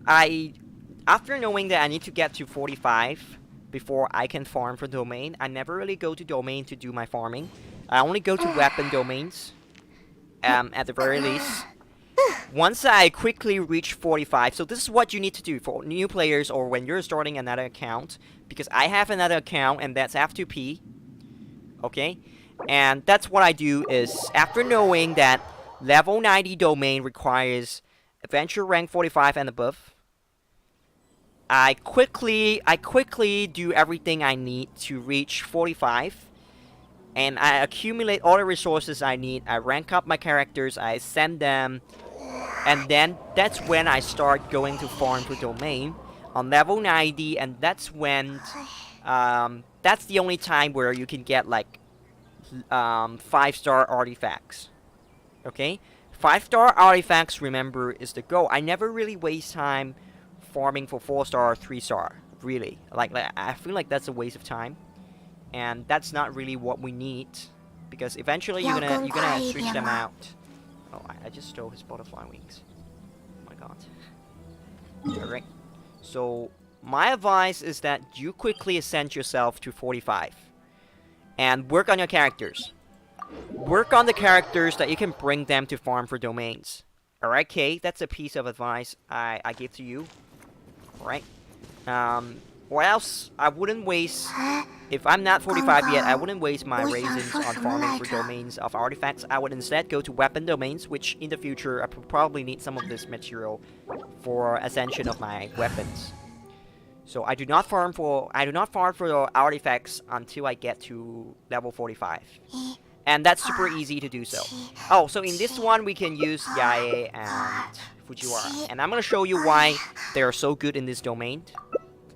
after knowing that I need to get to 45 before I can farm for domain, I never really go to domain to do my farming. I only go to weapon domains. At the very least. Once I quickly reach 45, so this is what you need to do for new players or when you're starting another account, because I have another account and that's F2P, okay? And that's what I do is, after knowing that level 90 domain requires adventure rank 45 and above, I quickly do everything I need to reach 45, and I accumulate all the resources I need, I rank up my characters, I send them, and then that's when I start going to farm for domain on level 90, and that's when that's the only time where you can get like 5-star artifacts. Okay, 5-star artifacts, remember, is the goal. I never really waste time farming for 4-star or 3-star. Really, like I feel like that's a waste of time, and that's not really what we need, because eventually you're gonna switch them out. Oh, I just stole his butterfly wings. Oh my god. Alright. So, my advice is that you quickly ascend yourself to 45. And work on your characters. Work on the characters that you can bring them to farm for domains. Alright, Kay? That's a piece of advice I give to you. Alright? Or else, I wouldn't waste... If I'm not 45 yet, I wouldn't waste my raisins on farming for domains of artifacts. I would instead go to weapon domains, which in the future I would probably need some of this material for ascension of my weapons. So I do not farm for artifacts until I get to level 45. And that's super easy to do so. Oh, so in this one we can use Yae and Fujiwara. And I'm gonna show you why they are so good in this domain.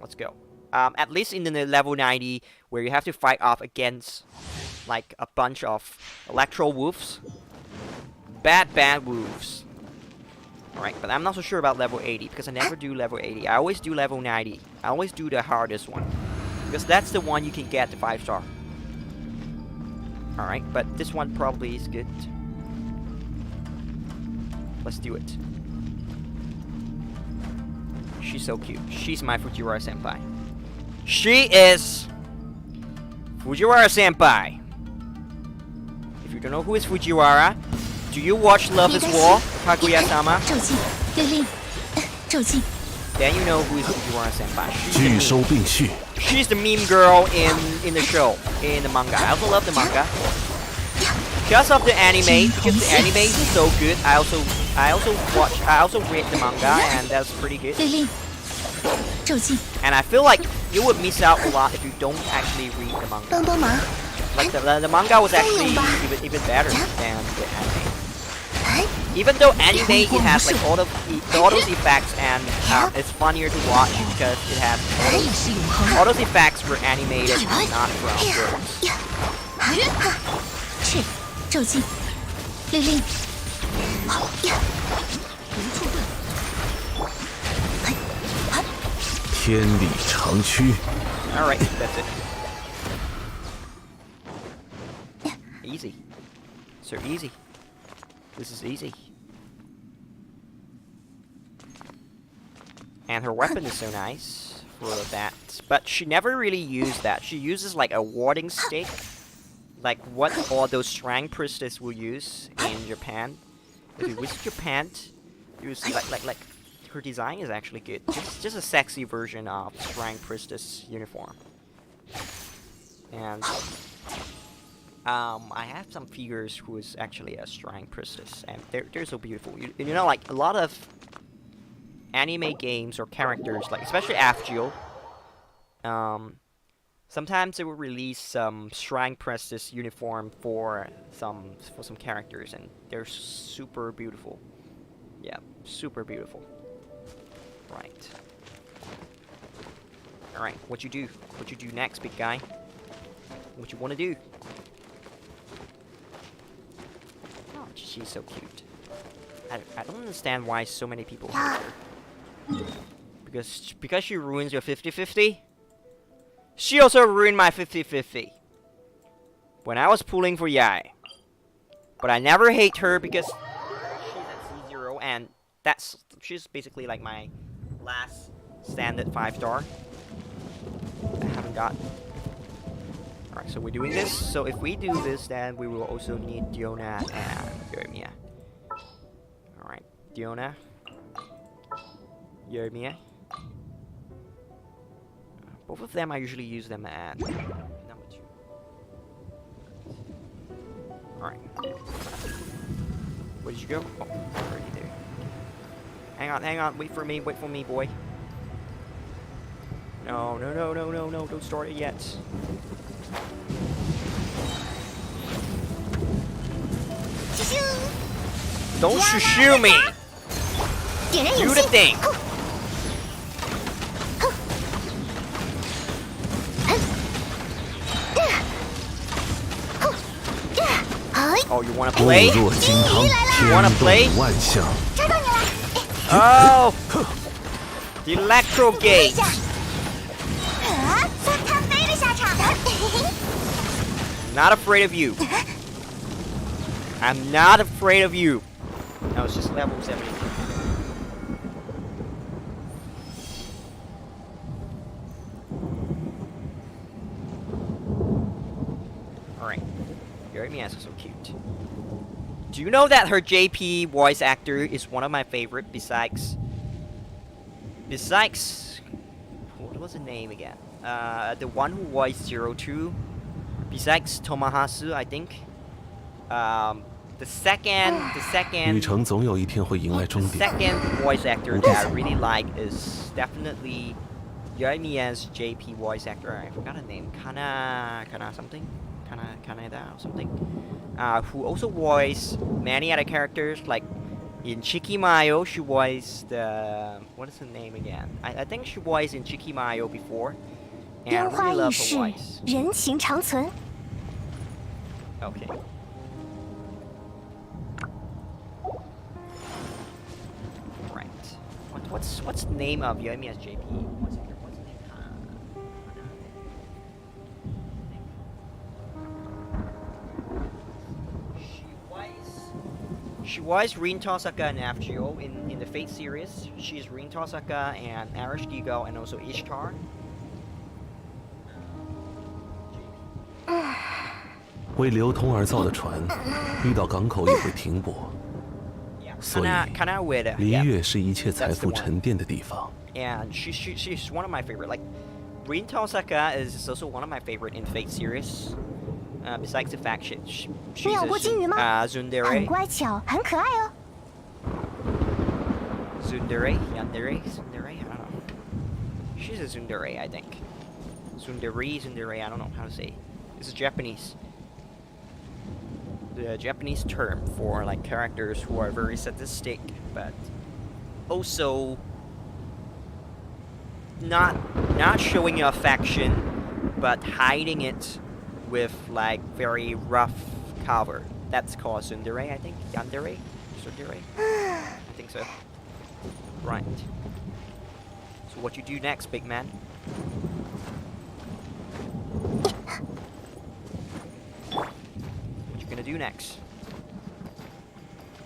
Let's go. At least in the level 90, where you have to fight off against like a bunch of electro wolves. Bad wolves. Alright, but I'm not so sure about level 80, because I never do level 80. I always do level 90. I always do the hardest one, because that's the one you can get to 5-star. Alright, but this one probably is good. Let's do it. She's so cute. She's my Fujiwara senpai. She is Fujiwara senpai. If you don't know who is Fujiwara, do you watch Love is War, Kaguya-sama? Then you know who is Fujiwara senpai. She's the meme girl in the show, in the manga. I also love the manga. Because of the anime, because the anime is so good. I also read the manga, and that's pretty good. And I feel like you would miss out a lot if you don't actually read the manga. Like the manga was actually even better than the anime. Even though anime, it has like all those effects, and it's funnier to watch because it has all those effects were animated, not from words. 是骤击，令令，天理长驱。 All right, that's it. Easy. So easy. This is easy. And her weapon is so nice for that. But she never really used that. She uses like a warding stick. Like what all those strength priestess will use in Japan. If you visit Japan, use like her design is actually good. It's just a sexy version of strength priestess uniform. And I have some figures who is actually a strength priestess, and they're so beautiful. You know, like a lot of anime games or characters, like especially FGO, sometimes they will release some shrine priestess uniform for some characters, and they're super beautiful. Yeah, super beautiful. Right. All right, what you do? What you do next, big guy? What you want to do? Oh, she's so cute. I don't understand why so many people hate her. Because she ruins your 50-50? She also ruined my 50-50. When I was pulling for Yai. But I never hate her because she's at C0 and she's basically like my last standard 5-star. I haven't got. Alright, so we're doing this. So if we do this, then we will also need Diona and Yermia. Alright, Diona. Yermia. Both of them, I usually use them at number 2. Alright. Where did you go? Oh, already there. Hang on, wait for me, boy. No, don't start it yet. Don't shoot me! Do the thing! Oh, you wanna play? You wanna play? Oh! The Electro Gate! Not afraid of you. I'm not afraid of you. No, it's just level 70. Alright. Yermias is so cute. Do you know that her JP voice actor is one of my favorite besides what was the name again? The one who voiced 02. Besides Tomohasu, I think. The second voice actor that I really like is definitely Yermia's JP voice actor. I forgot her name. Kana something. Kaneda or something. Who also voiced many other characters, like in Chikimayo, she voiced what is her name again? I think she voiced in Chikimayo before. And I really love her voice. 人情长存. Okay. Right. What's the name of Yoimiya's JP? What's the name? She was Rin Tosaka and FGO in the Fate series. She's Rin Tosaka and Arash Gigo and also Ishtar. 为流通而造的船，遇到港口也会停泊。所以，离月是一切财富沉淀的地方。And she's one of my favorite. Like, Rin Tosaka is also one of my favorite in Fate series. Besides the fact she's a Tsundere. 很乖巧，很可爱哦。 Tsundere? Yandere? Tsundere? I don't know. She's a Tsundere, I think. Tsundere, I don't know how to say. This is Japanese. the Japanese term for like characters who are very sadistic, but also not showing your affection, but hiding it with like very rough cover. That's called tsundere, I think. Yandere? Tsundere? I think so. Right. So what you do next, big man? What you gonna do next?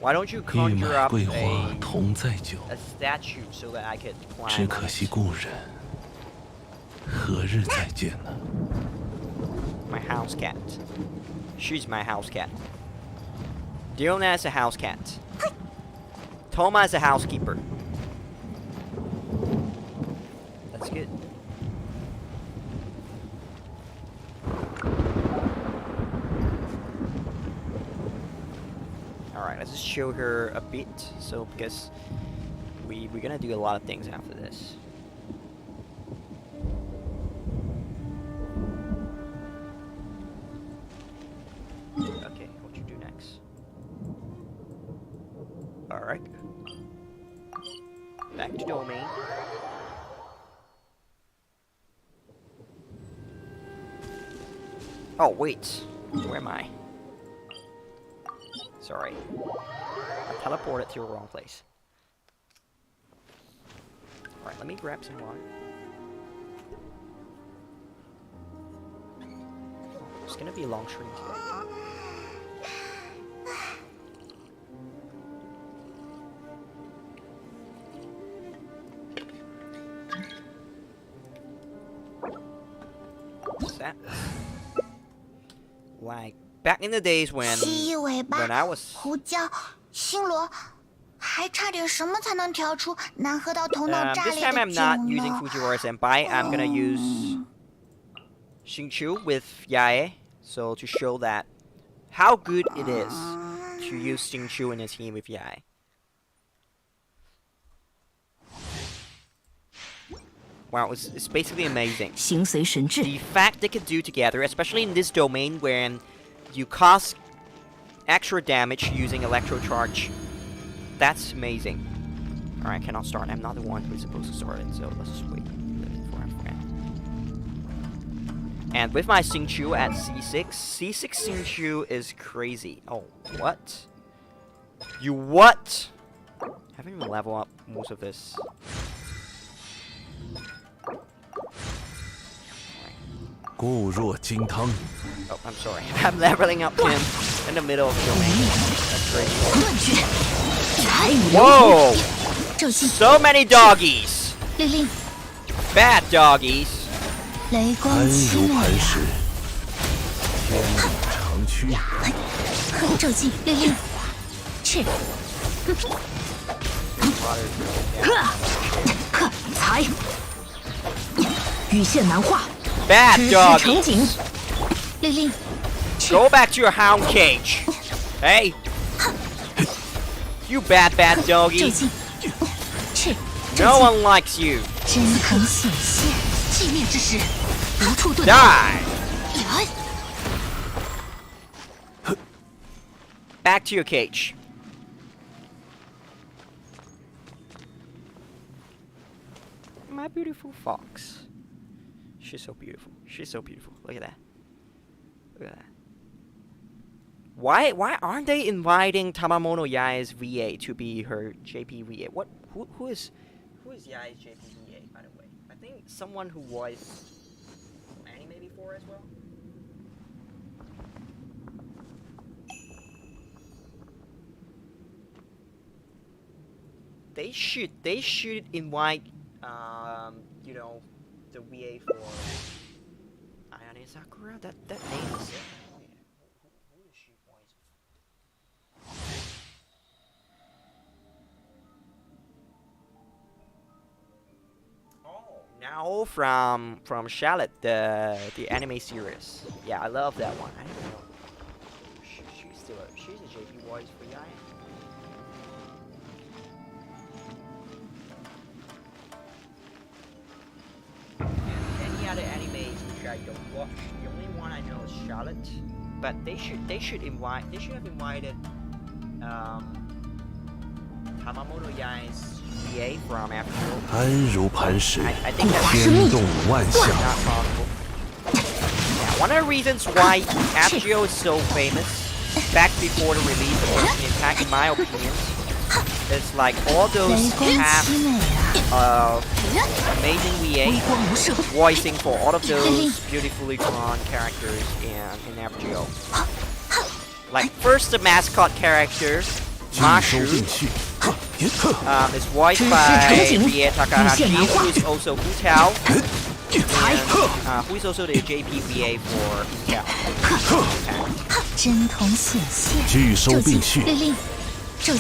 Why don't you conjure up a statue so that I could climb on it? My house cat. She's my house cat. Diona is a house cat. Toma is a housekeeper. That's good. Alright, let's just show her a bit. So, because we're gonna do a lot of things after this. Okay, what you do next? Alright. Back to domain. Oh, wait. Where am I? Sorry. I teleported to the wrong place. Alright, let me grab some water. It's gonna be a long stream today. What's that? Like back in the days when I was 胡椒、星罗，还差点什么才能调出难喝到头脑炸 this 裂 time 的 I'm not 酒 using 呢？ Fujiwara Senpai. I'm gonna use Xingqiu with Yae, so to show that how good it is to use Xingqiu in a team with Yae. Wow, it's basically amazing. 形随神智。 The fact they could do together, especially in this domain when you cause extra damage using electro charge, that's amazing. Alright, I cannot start. I'm not the one who's supposed to start it, so let's just wait for him. And with my Xingqiu at C6, C6 Xingqiu is crazy. Oh, what? You what? I haven't even leveled up most of this. Oh, I'm sorry. I'm leveling up him in the middle of the domain. That's crazy. Whoa! So many doggies! 令令， Bad doggies! 雷光击落呀！骤击，令令，是。才，羽线难化。 Bad 直视成景。 doggies! 令令， Go back to your hound cage! Hey! You bad 骤 doggy! 击，是。 No one likes you! 真肯显现，寂灭之时，无处遁逃。 Die! 来， Back to your cage. My beautiful fox. She's so beautiful. She's so beautiful. Look at that. Look at that. Why aren't they inviting Tamamono Yae's VA to be her JP VA? What who is Yae's JP VA, by the way? I think someone who was anime before as well. They should invite you know, the VA for Ayane Sakura. That name is who is she voicing? Oh, now from Charlotte, the anime series. Yeah, I love that one. I don't know. She's a JP voice for Yae. Any other animes which I don't watch. The only one I know is Charlotte, but they should have invited Hamamoto Yai's VA from FGO. 安如磐石， I think that's 天动万象。 not possible. Yeah, one of the reasons why FGO is so famous back before the release of Genshin Impact, in my opinion, is like all those have amazing VA voicing for all of those beautifully drawn characters in FGO. Like first the mascot character, Mashu, is voiced by Rie Takahashi, who is also Hu Tao, and who is also the JP VA for Hu Tao. 针筒显现，聚收并蓄，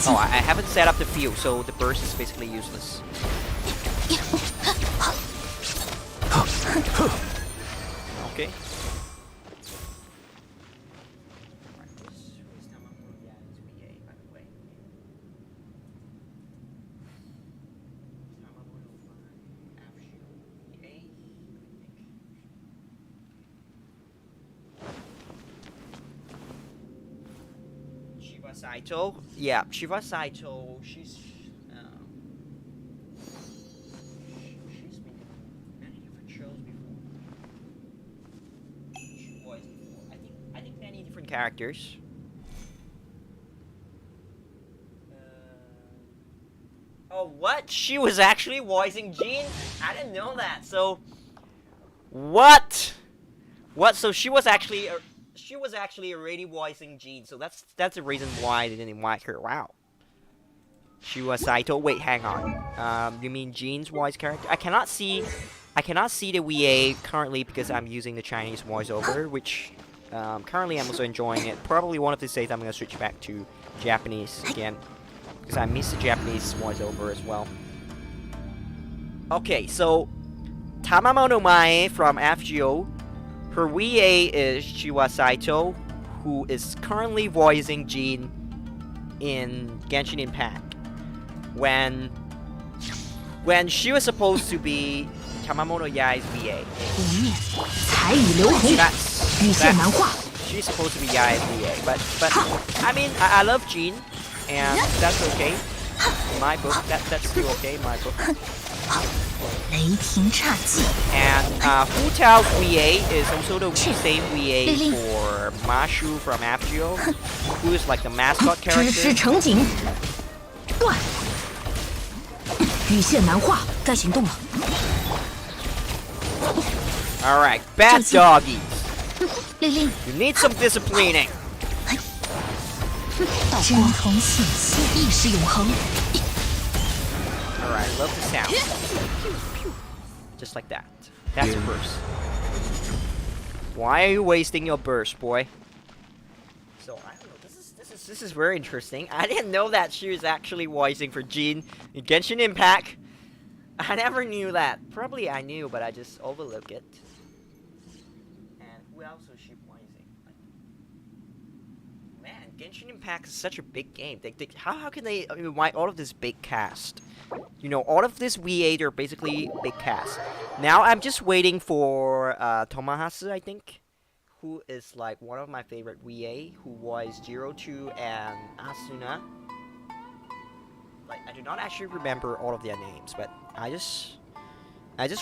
Oh, I haven't set up the field, so the burst is basically useless. Okay. Saito, yeah, Shiva Saito. She's been in many different shows before. She voiced before. I think many different characters. Oh, what? She was actually voicing Jean? I didn't know that. So, what? What? So she was actually already voicing Jean, so that's the reason why they didn't invite her. Wow. Shiva Saito. Wait, hang on. You mean Jean's voice character? I cannot see the VA currently because I'm using the Chinese voiceover, which currently I'm also enjoying it. Probably one of these days I'm gonna switch back to Japanese again because I miss the Japanese voiceover as well. Okay, so Tamamono Mae from FGO. Her VA is Shiva Saito, who is currently voicing Jean in Genshin Impact. When she was supposed to be Tamamoto Yai's VA. She's supposed to be Yai's VA, but I mean I love Jean, and that's okay. In my book, that's still okay in my book. And Hu Tao's VA is also the same VA for Mashu from FGO, who is like the mascot character. Alright, bad doggies. You need some disciplining. Alright, love the sound. Just like that. That's a burst. Why are you wasting your burst, boy? So I don't know. This is very interesting. I didn't know that she was actually voicing for Jean in Genshin Impact. I never knew that. Probably I knew, but I just overlooked it. And who else was she voicing? Man, Genshin Impact is such a big game. How can they invite all of this big cast? You know, all of this VA, they're basically big cast. Now I'm just waiting for Tomohasu, I think, who is like one of my favorite VA, who was 02 and Asuna. Like, I do not actually remember all of their names, but I just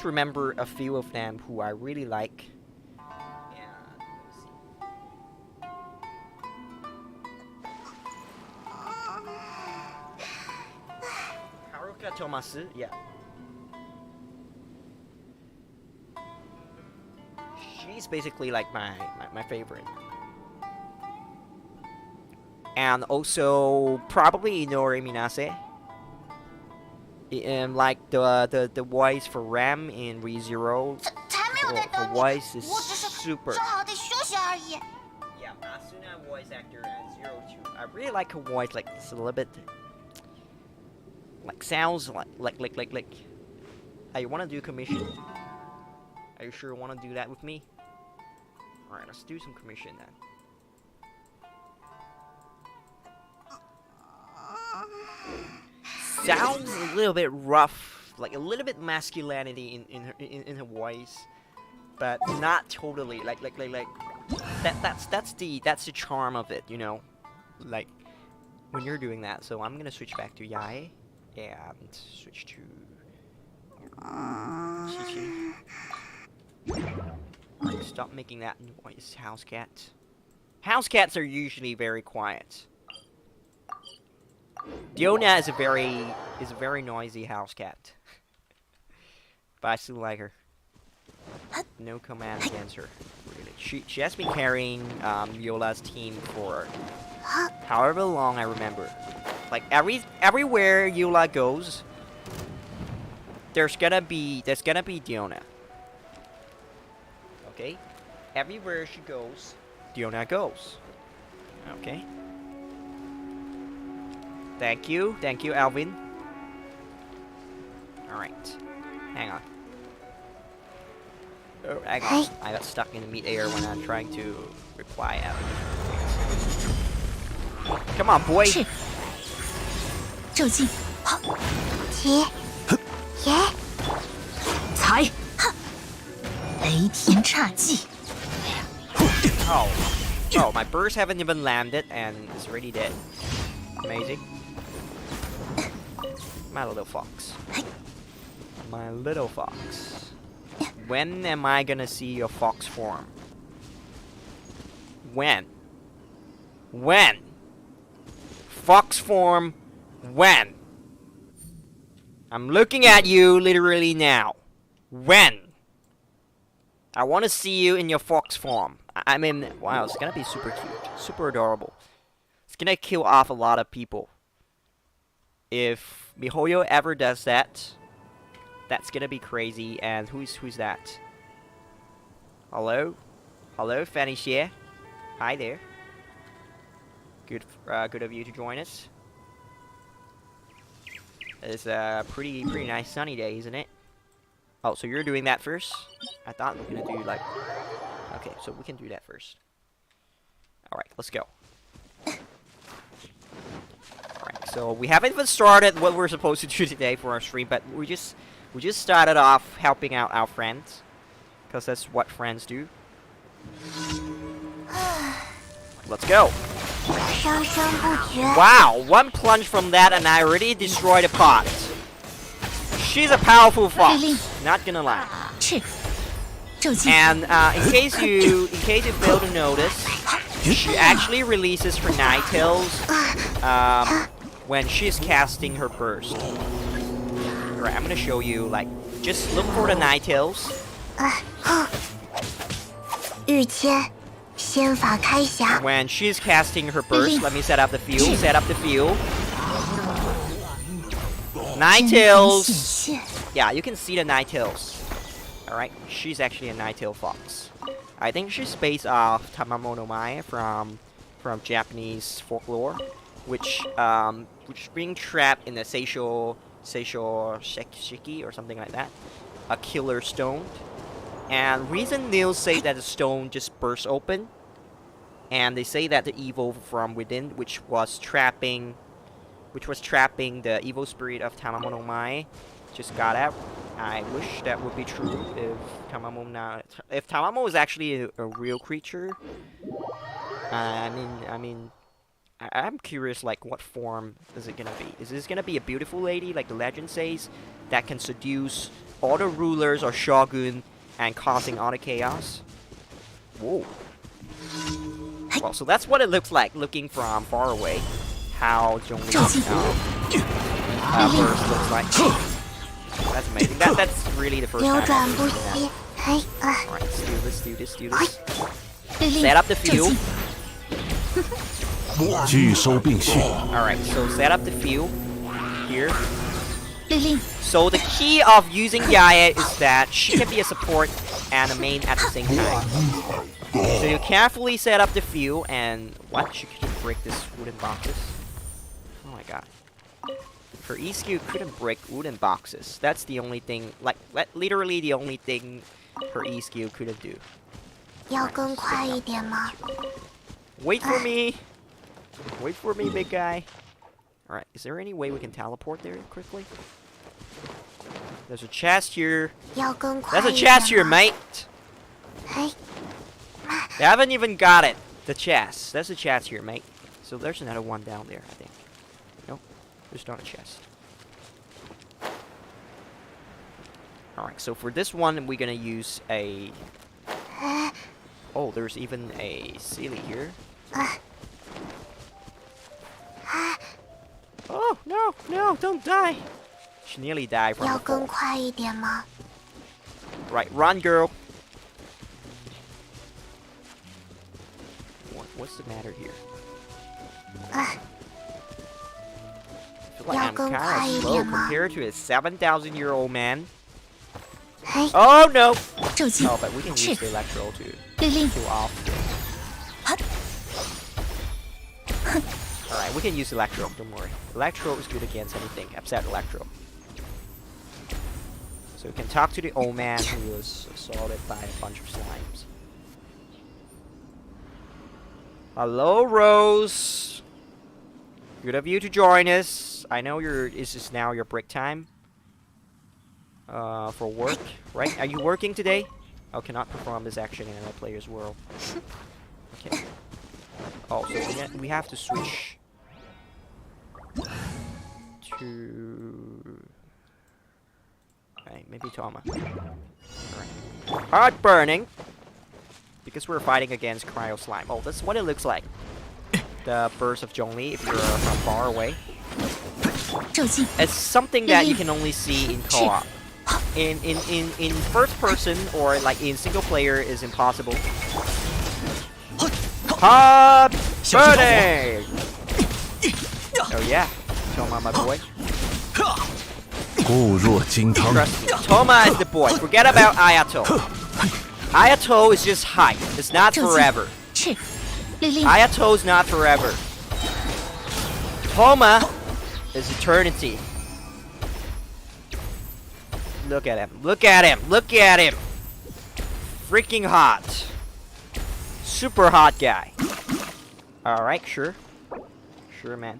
remember a few of them who I really like. Tomasu, yeah. She's basically like my favorite. And also probably Inori Minase. Like the voice for Ram in ReZero. Her voice is super. Yeah, Asuna voice actor at 02. I really like her voice, like it's a little bit like sounds like hey, you wanna do commission? Are you sure you wanna do that with me? Alright, let's do some commission then. Sounds a little bit rough, like a little bit masculinity in her voice, but not totally like That's the charm of it, you know, like when you're doing that. So I'm gonna switch back to Yae and switch to Chi. Stop making that noise, house cat. House cats are usually very quiet. Diona is a very noisy house cat. But I still like her. No command against her, really. She has been carrying Viola's team for however long I remember. Like everywhere Viola goes, there's gonna be Diona. Okay? Everywhere she goes, Diona goes. Okay? Thank you, Alvin. Alright. Hang on. Oh, hang on. I got stuck in mid-air when I'm trying to reply out. Come on, boy! 这技起耶财雷霆刹技 Oh, my burst haven't even landed and it's already dead. Amazing. My little fox. My little fox. When am I gonna see your fox form? When? When? Fox form, when? I'm looking at you literally now. When? I want to see you in your fox form. I mean, wow, it's gonna be super cute. Super adorable. It's gonna kill off a lot of people. If MiHoYo ever does that, that's gonna be crazy. And who's that? Hello? Hello, Fanny Xie. Hi there. Good of you to join us. It's a pretty nice sunny day, isn't it? Oh, so you're doing that first? I thought we were gonna do like... Okay, so we can do that first. Alright, let's go. Alright, so we haven't even started what we're supposed to do today for our stream, but we just started off helping out our friends. Because that's what friends do. Let's go! Wow, one plunge from that and I already destroyed a pot. She's a powerful fox, not gonna lie. And in case you fail to notice, she actually releases her Ninetales when she's casting her burst. Alright, I'm gonna show you, like, just look for the Ninetales. When she's casting her burst, let me set up the field. Ninetales. Yeah, you can see the Ninetales. Alright, she's actually a Ninetale fox. I think she's based off Tamamono Mae from Japanese folklore, which being trapped in a Seisho Shiki or something like that, a killer stone. And reason Neil say that the stone just burst open, and they say that the evil from within, which was trapping the evil spirit of Tamamono Mae, just got out. I wish that would be true if Tamamo is actually a real creature. I'm curious, like, what form is it gonna be? Is this gonna be a beautiful lady, like the legend says, that can seduce all the rulers or shogun and causing all the chaos? Whoa. Well, so that's what it looks like, looking from far away. How Zhongli's burst looks like. That's amazing. That's really the first time I've seen that. Alright, let's do this. Set up the field. Alright, so set up the field here. So the key of using Yae is that she can be a support and a main at the same time. So you carefully set up the field and... What? She couldn't break this wooden boxes? Oh my god. Her EQ couldn't break wooden boxes. That's the only thing... Like, literally the only thing her EQ couldn't do. Wait for me! Wait for me, big guy. Alright, is there any way we can teleport there quickly? There's a chest here. There's a chest here, mate! They haven't even got it. The chest. There's a chest here, mate. So there's another one down there, I think. Nope. There's not a chest. Alright, so for this one, we're gonna use a... Oh, there's even a Sealy here. Oh, no, no, don't die. She nearly died from 要 the 更 fall. 快一点吗？ Right, run, girl. What's the matter here? I feel like I'm kind of slow compared to a 7,000-year-old man. Oh, no. 骤击 Oh, but we can use the electro to 律令 kill off. Alright, we can use electro, don't worry. Electro is good against anything except electro. So we can talk to the old man who was assaulted by a bunch of slimes. Hello, Rose. Good of you to join us. I know this is now your break time. For work, right? Are you working today? I cannot perform this action in another player's world. Okay. Oh, so we have to switch to... Right, maybe Toma. Alright. Heart burning! Because we're fighting against Cryo Slime. Oh, that's what it looks like. The burst of Zhongli if you're from far away. 骤击 It's something that you can only see in co-op. In first person or like in single player is impossible. Heart burning! Oh yeah, Toma, my boy. 固若金汤。 Trust me, Toma is the boy. Forget about Ayato. Ayato is just hype. It's not 骤击 forever. 赤律令 Ayato's not forever. Toma is eternity. Look at him. Look at him. Look at him. Freaking hot. Super hot guy. Alright, sure. Sure, man.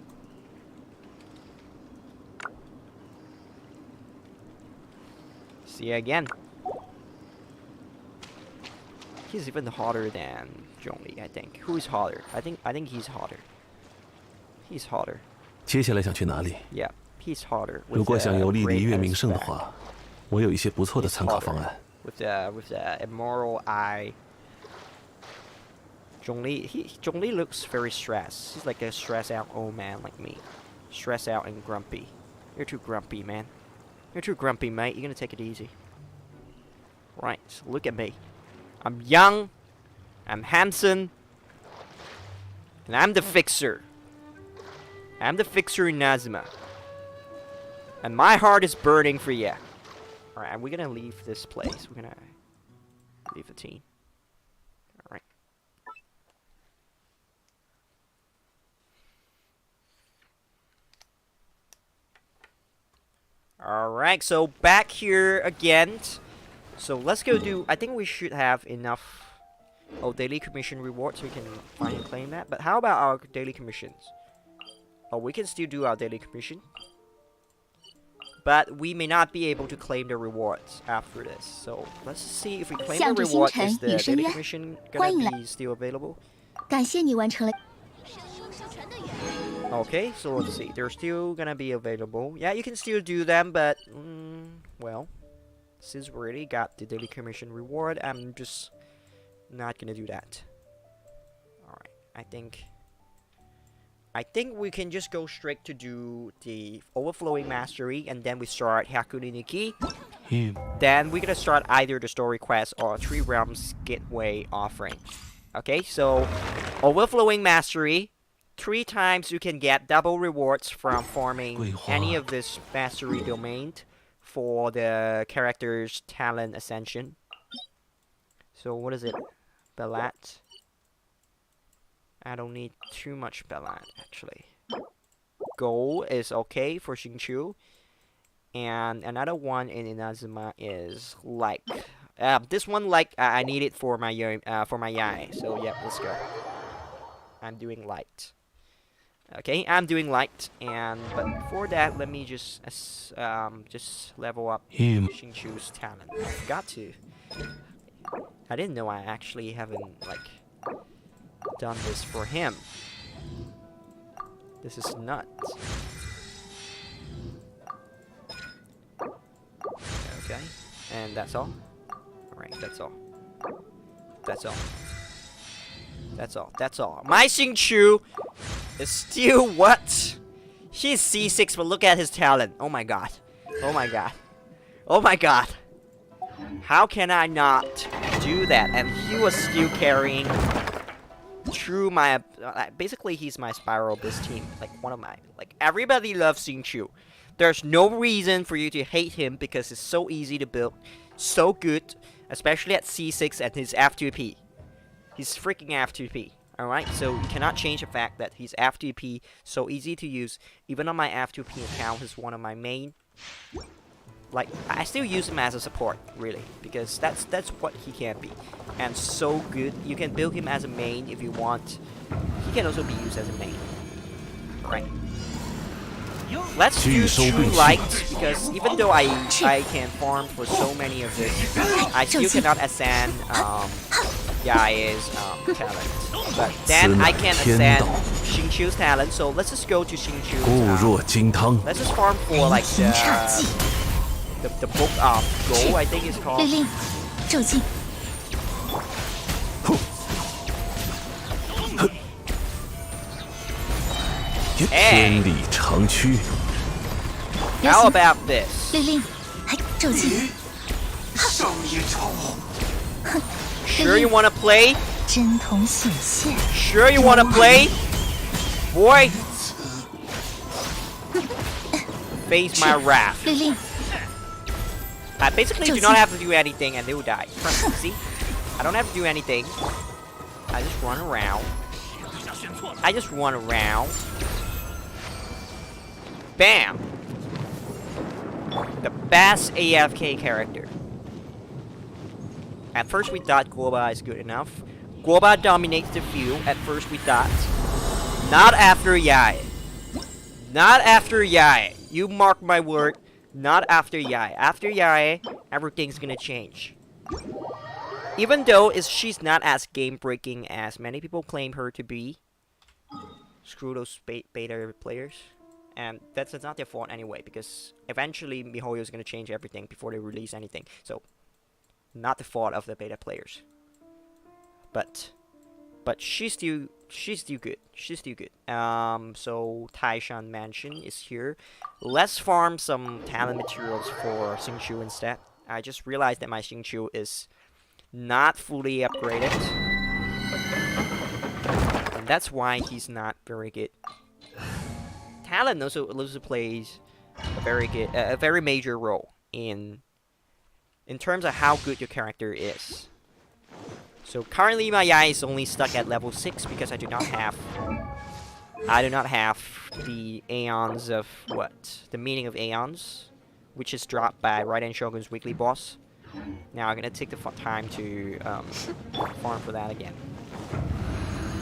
See you again. He's even hotter than Zhongli, I think. Who is hotter? I think he's hotter. He's hotter. 接下来想去哪里？ Yeah, he's hotter. 如果想游历 great 璃月 as 名胜的 back. 话，我有一些不错的 He's 参考 hotter. 方案。 With the immoral eye. Zhongli looks very stressed. He's like a stressed out old man like me. Stressed out and grumpy. You're too grumpy, man. You're too grumpy, mate. You're gonna take it easy. Right, so look at me. I'm young. I'm handsome. And I'm the fixer. I'm the fixer in Nazuma. And my heart is burning for you. Alright, we're gonna leave this place. We're gonna leave the team. Alright. Alright, so back here again. So let's go do... I think we should have enough daily commission rewards so we can finally claim that. But how about our daily commissions? Oh, we can still do our daily commission. But we may not be able to claim the rewards after this. So let's see if we claim the reward. Is the daily commission gonna be still available? 感谢你完成了 Okay, so let's see. They're still gonna be available. Yeah, you can still do them, but well, since we already got the daily commission reward, I'm just not gonna do that. Alright, I think we can just go straight to do the overflowing mastery, and then we start Hakuni Nikki. Then we're gonna start either the story quest or 3 realms gateway offering. Okay, so overflowing mastery. 3 times you can get double rewards from farming any of this mastery domain for the character's talent ascension. So what is it? Balat. I don't need too much Balat actually. Gold is okay for Xingqiu. And another one in Inazuma is like this one like I need it for my Yai. So yeah, let's go. I'm doing light. Okay, I'm doing light, but before that, let me just level up Xingqiu's talent. I forgot to. I didn't know I actually haven't like done this for him. This is nuts. Okay, and that's all. Alright, that's all. That's all. That's all. That's all. My Xingqiu is still what? He's C6, but look at his talent. Oh my god. Oh my god. Oh my god. How can I not do that? And he was still carrying through my... basically, he's my Spiral Abyss team. Like, one of my... Like, everybody loves Xingqiu. There's no reason for you to hate him because it's so easy to build. So good. Especially at C6 and his F2P. He's freaking F2P. Alright? So, you cannot change the fact that he's F2P. So easy to use. Even on my F2P account, he's one of my main... Like, I still use him as a support, really, because that's what he can be, and so good. You can build him as a main if you want. He can also be used as a main, right? Let's do True Light, because even though I can farm for so many of this, I still cannot ascend Yae's talent. But then I can ascend Xingqiu's talent, so let's just go to Xingqiu's. Let's just farm for like the book of Go, I think it's called. Hey. How about this? Sure you wanna play? Sure you wanna play? Boy! Face my wrath. I basically do not have to do anything and they will die. See? I don't have to do anything. I just run around. Bam! The best AFK character. At first we thought Guoba is good enough. Guoba dominates the field. At first we thought. Not after Yae. Not after Yae. You mark my word. Not after Yae. After Yae, everything's gonna change. Even though she's not as game-breaking as many people claim her to be. Screw those beta players. And that's not their fault anyway, because eventually MiHoYo is gonna change everything before they release anything. So, not the fault of the beta players. But she's still good. She's still good. So Taishan Mansion is here. Let's farm some talent materials for Xingqiu instead. I just realized that my Xingqiu is not fully upgraded. And that's why he's not very good. Talent also plays a very major role in terms of how good your character is. So currently my Yae is only stuck at level 6 because I do not have the Aeons of the meaning of Aeons, which is dropped by Right Hand Shogun's weekly boss. Now I'm gonna take the time to farm for that again.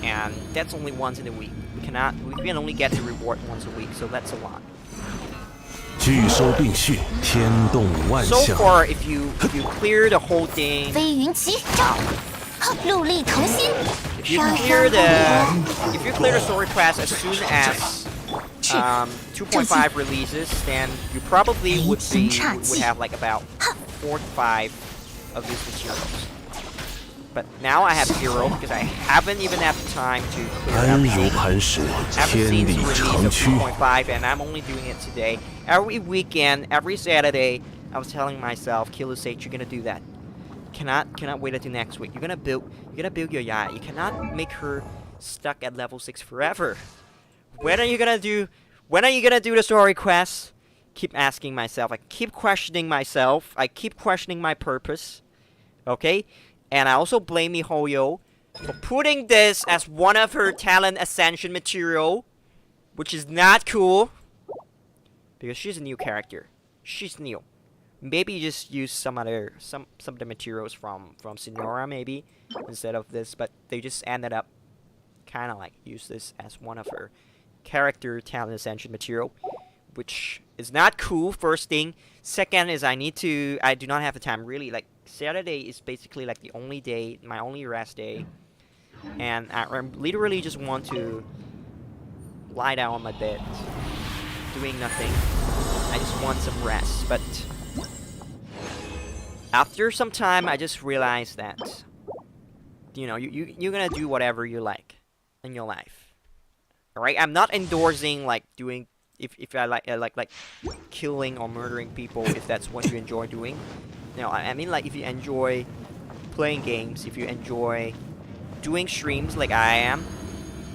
And that's only once in a week. We can only get the reward once a week, so that's a lot. So far, if you clear the whole thing, if you clear the story quest as soon as 2.5 releases, then you probably would have like about 4 to 5 of these materials. But now I have 0 because I haven't even had the time to clear everything. I haven't seen the release of 2.5 and I'm only doing it today. Every weekend, every Saturday, I was telling myself, killersage, you're gonna do that. Cannot wait until next week. You're gonna build your Yae. You cannot make her stuck at level 6 forever. When are you gonna do the story quest? Keep asking myself. I keep questioning myself. I keep questioning my purpose. Okay? And I also blame MiHoYo for putting this as one of her talent ascension material, which is not cool. Because she's a new character. She's new. Maybe you just use some of the materials from Senora maybe instead of this, but they just ended up kind of like use this as one of her character talent ascension material, which is not cool. First thing. Second is I do not have the time really. Like Saturday is basically like the only day, my only rest day. and I literally just want to lie down on my bed, doing nothing. I just want some rest. But after some time, I just realized that, you know, you're gonna do whatever you like in your life. All right, I'm not endorsing like doing if I like killing or murdering people if that's what you enjoy doing. No, I mean like if you enjoy playing games, if you enjoy doing streams like I am,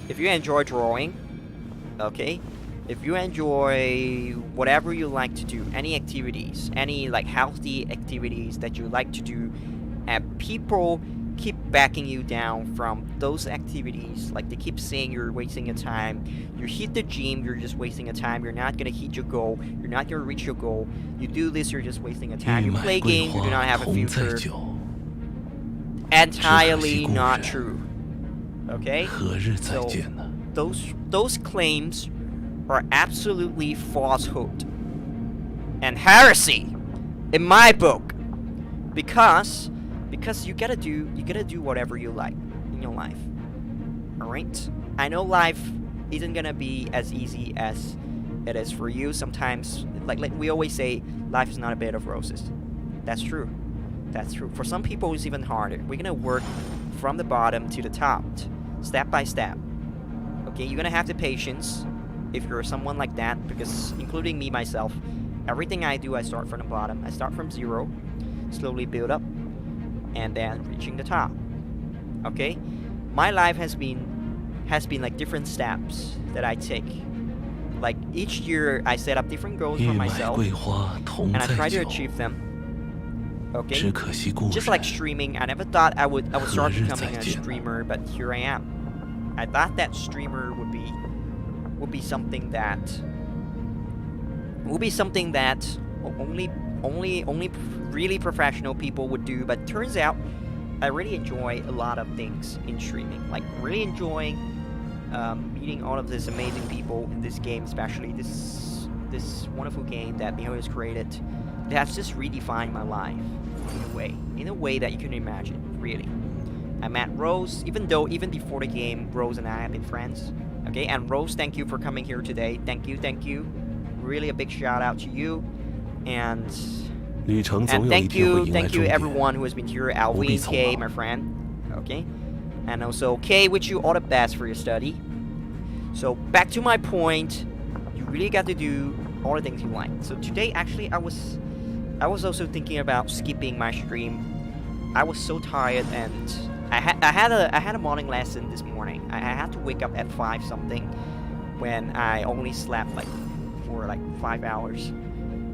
if you enjoy drawing, okay, if you enjoy whatever you like to do, any activities, any like healthy activities that you like to do, and people keep backing you down from those activities, like they keep saying you're wasting your time, you hit the gym, you're just wasting your time, you're not gonna hit your goal, you're not gonna reach your goal, you do this, you're just wasting your time, you play games, you do not have a future. Entirely not true. Okay? So those claims are absolutely falsehood and heresy in my book, because you gotta do whatever you like in your life. All right? I know life isn't gonna be as easy as it is for you. Sometimes, like we always say, life is not a bed of roses. That's true. That's true. For some people, it's even harder. We're gonna work from the bottom to the top, step by step. Okay, you're gonna have the patience if you're someone like that, because including me myself, everything I do, I start from the bottom. I start from zero, slowly build up, and then reaching the top. Okay, my life has been like different steps that I take. Like each year, I set up different goals for myself, and I try to achieve them. Okay, just like streaming, I never thought I would start becoming a streamer, but here I am. I thought that streamer would be something that only really professional people would do, but turns out I really enjoy a lot of things in streaming, like really enjoying meeting all of these amazing people in this game, especially this wonderful game that Miho has created. It has just redefined my life in a way that you can imagine, really. I met Rose, even before the game, Rose and I have been friends. Okay, and Rose, thank you for coming here today. Thank you. Really a big shout out to you. And thank you everyone who has been here. Alwyn, K, my friend. Okay, and also K, wish you all the best for your study. So back to my point, you really got to do all the things you like. So today, actually, I was also thinking about skipping my stream. I was so tired, and I had a morning lesson this morning. I had to wake up at 5 something when I only slept like for like 5 hours.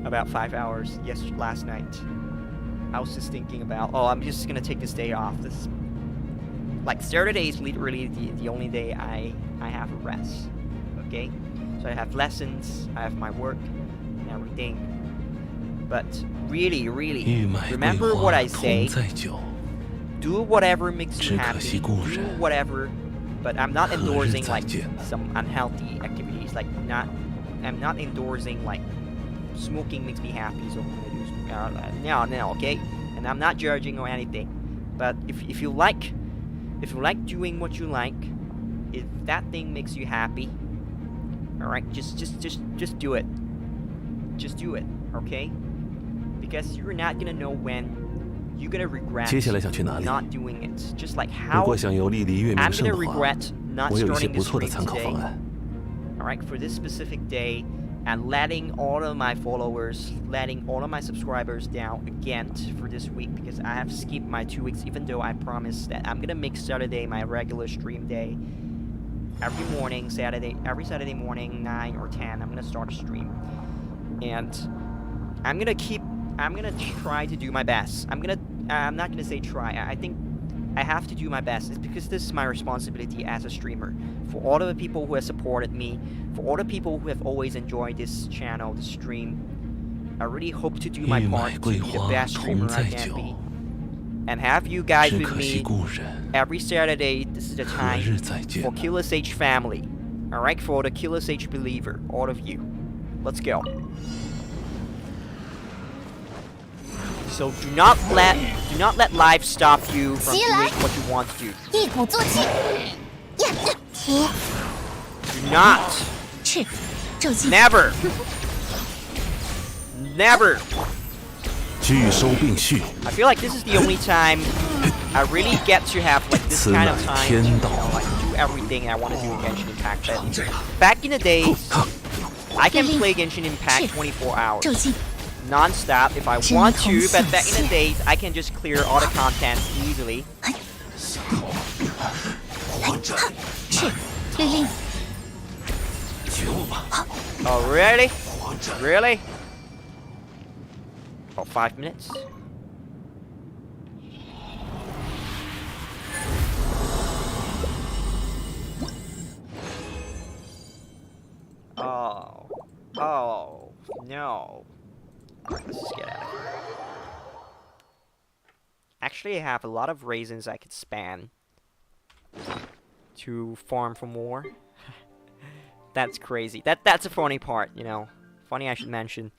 About 5 hours last night. I was just thinking about, oh, I'm just gonna take this day off. This, like, Saturday is literally the only day I have a rest. Okay, so I have lessons, I have my work and everything. But really, remember what I say. Do whatever makes you happy. Do whatever. But I'm not endorsing like some unhealthy activities. Like I'm not endorsing like smoking makes me happy, so I'm gonna do no, okay? And I'm not judging or anything. But if you like doing what you like, if that thing makes you happy, all right, just do it. Just do it, okay? Because you're not gonna know when you're gonna regret not doing it. Just like how I'm gonna regret not starting this stream today. All right, for this specific day. And letting all of my followers, letting all of my subscribers down again for this week, because I have skipped my 2 weeks, even though I promised that I'm gonna make Saturday my regular stream day. Every Saturday morning, 9 or 10, I'm gonna start a stream. And I'm gonna try to do my best. I'm not gonna say try. I think I have to do my best. It's because this is my responsibility as a streamer. For all of the people who have supported me, for all the people who have always enjoyed this channel, this stream, I really hope to do my part to be the best streamer I can be. And have you guys with me every Saturday. This is the time for killersage family. Alright, for the killersage believer, all of you. Let's go. So do not let life stop you from doing what you want to do. 一鼓作气，提 Do not. 赤，骤击， Never. Never. 聚收并蓄， I feel like this is the only time I really get to have like this kind of time to, like do everything I want to do in Genshin Impact. But back in the days, I can play Genshin Impact 24 hours 骤击， non-stop if I want to, but back in the days, I can just clear all the content easily. 赤，律令， Oh, really? Really? Oh, 5 minutes? Oh. Oh, no. Alright, let's just get out of here. Actually, I have a lot of raisins I could span to farm for more. That's crazy. That's a funny part, you know. Funny I should mention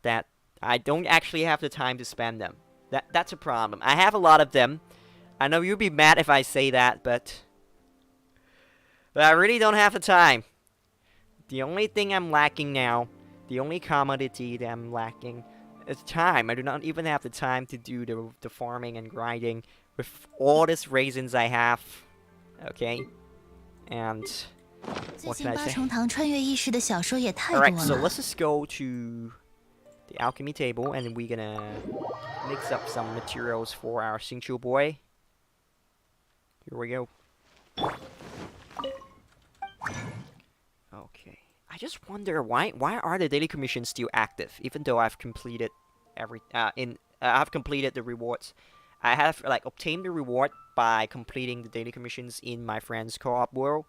that I don't actually have the time to spend them. That's a problem. I have a lot of them. I know you'll be mad if I say that, but I really don't have the time. The only thing I'm lacking now, the only commodity that I'm lacking is time. I do not even have the time to do the farming and grinding with all these raisins I have. Okay? And what can I say? 八重堂穿越意识的小说也太多 Alright, so 了。 let's just go to the alchemy table and we're gonna mix up some materials for our Xingqiu boy. Here we go. Okay. I just wonder why are the daily commissions still active even though I've completed I've completed the rewards. I have like obtained the reward by completing the daily commissions in my friend's co-op world.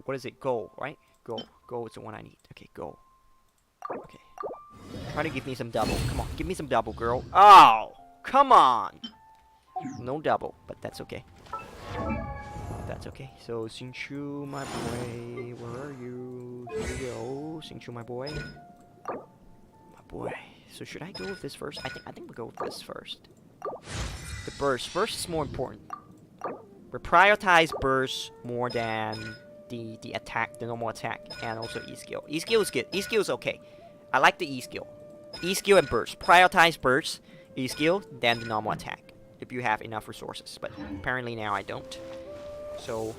What is it? Gold, right? Gold. Gold is the one I need. Okay, gold. Okay. Try to give me some double. Come on, give me some double, girl. Oh, come on. No double, but that's okay. That's okay. So, Xingqiu, my boy, where are you? Here we go. Xingqiu, my boy. My boy. So, should I go with this first? I think we'll go with this first. The burst. Burst is more important. We prioritize burst more than the attack, the normal attack, and also E-skill. E-skill is good. E-skill is okay. I like the E-skill. E-skill and burst. Prioritize burst, E-skill, then the normal attack. If you have enough resources. But apparently now I don't. So,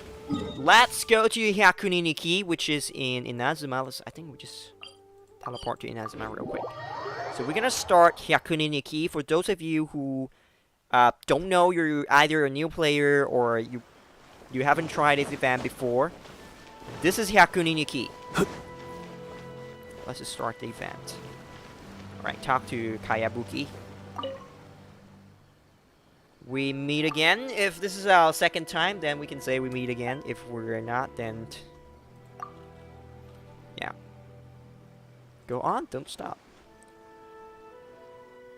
let's go to Hakuni Nikki, which is in Inazuma. I think we just teleport to Inazuma real quick. So we're gonna start Hakuni Nikki. For those of you who don't know, you're either a new player or you haven't tried this event before. This is Hakuni Nikki. Let's just start the event. Alright, talk to Kayabuki. We meet again. If this is our second time, then we can say we meet again. If we're not, then yeah. Go on, don't stop.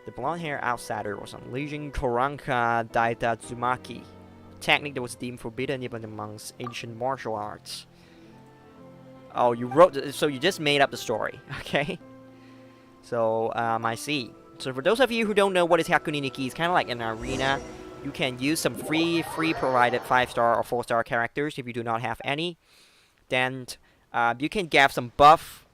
The blonde-haired outsider was unleashing Koranka Daitatsumaki, a technique that was deemed forbidden even amongst ancient martial arts. Oh, you wrote, so you just made up the story, okay? So, I see. So for those of you who don't know what is Hakuni Nikki, it's kind of like an arena. You can use some free provided 5-star or 4-star characters if you do not have any. Then you can get some buff,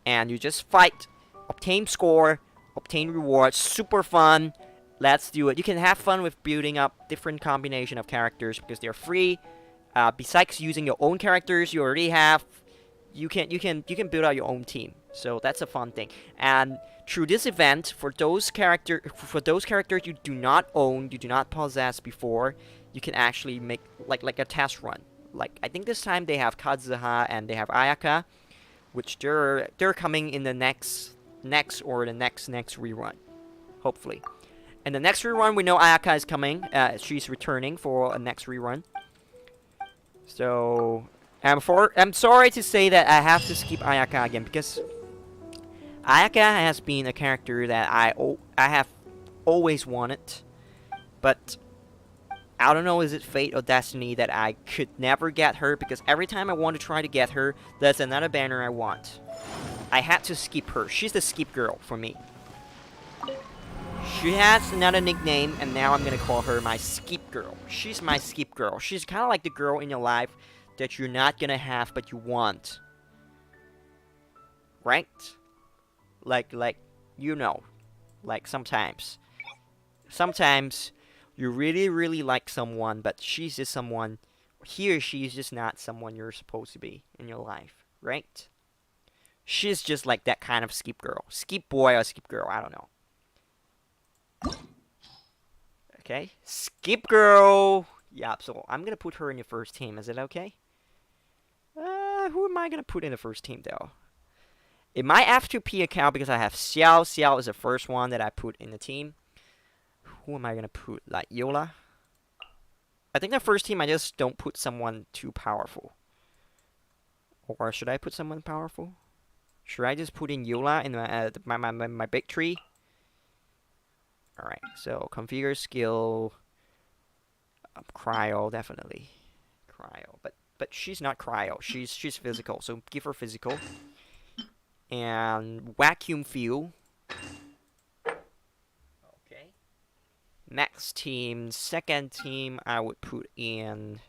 and you just fight, obtain score, obtain rewards. Super fun. Let's do it. You can have fun with building up different combination of characters because they're free. Besides using your own characters you already have, you can build out your own team. So that's a fun thing. And through this event, for those characters you do not own, you do not possess before, you can actually make like a test run. Like I think this time they have Kazuha and they have Ayaka, which they're coming in the next rerun, hopefully. And the next rerun we know Ayaka is coming. She's returning for a next rerun. So I'm sorry to say that I have to skip Ayaka again because Ayaka has been a character that I have always wanted, but I don't know, is it fate or destiny that I could never get her, because every time I want to try to get her, there's another banner I want. I had to skip her. She's the skip girl for me. She has another nickname, and now I'm gonna call her my skip girl. She's my skip girl. She's kind of like the girl in your life that you're not gonna have, but you want. Right? Like, you know. Like, sometimes you really, really like someone, but she's just someone, he or she is just not someone you're supposed to be in your life, right? She's just like that kind of skip girl. Skip boy or skip girl, I don't know. Okay, skip girl. Yeah, so I'm gonna put her in the first team. Is it okay? Who am I gonna put in the first team though? In my F2P account, because I have Xiao. Xiao is the first one that I put in the team. Who am I gonna put? Like Yola? I think the first team I just don't put someone too powerful. Or should I put someone powerful? Should I just put in Yola in my big tree? Alright, so configure skill. Cryo, definitely. Cryo, but she's not cryo. She's physical, so give her physical. And vacuum fuel. Okay. Next team, second team, I would put in.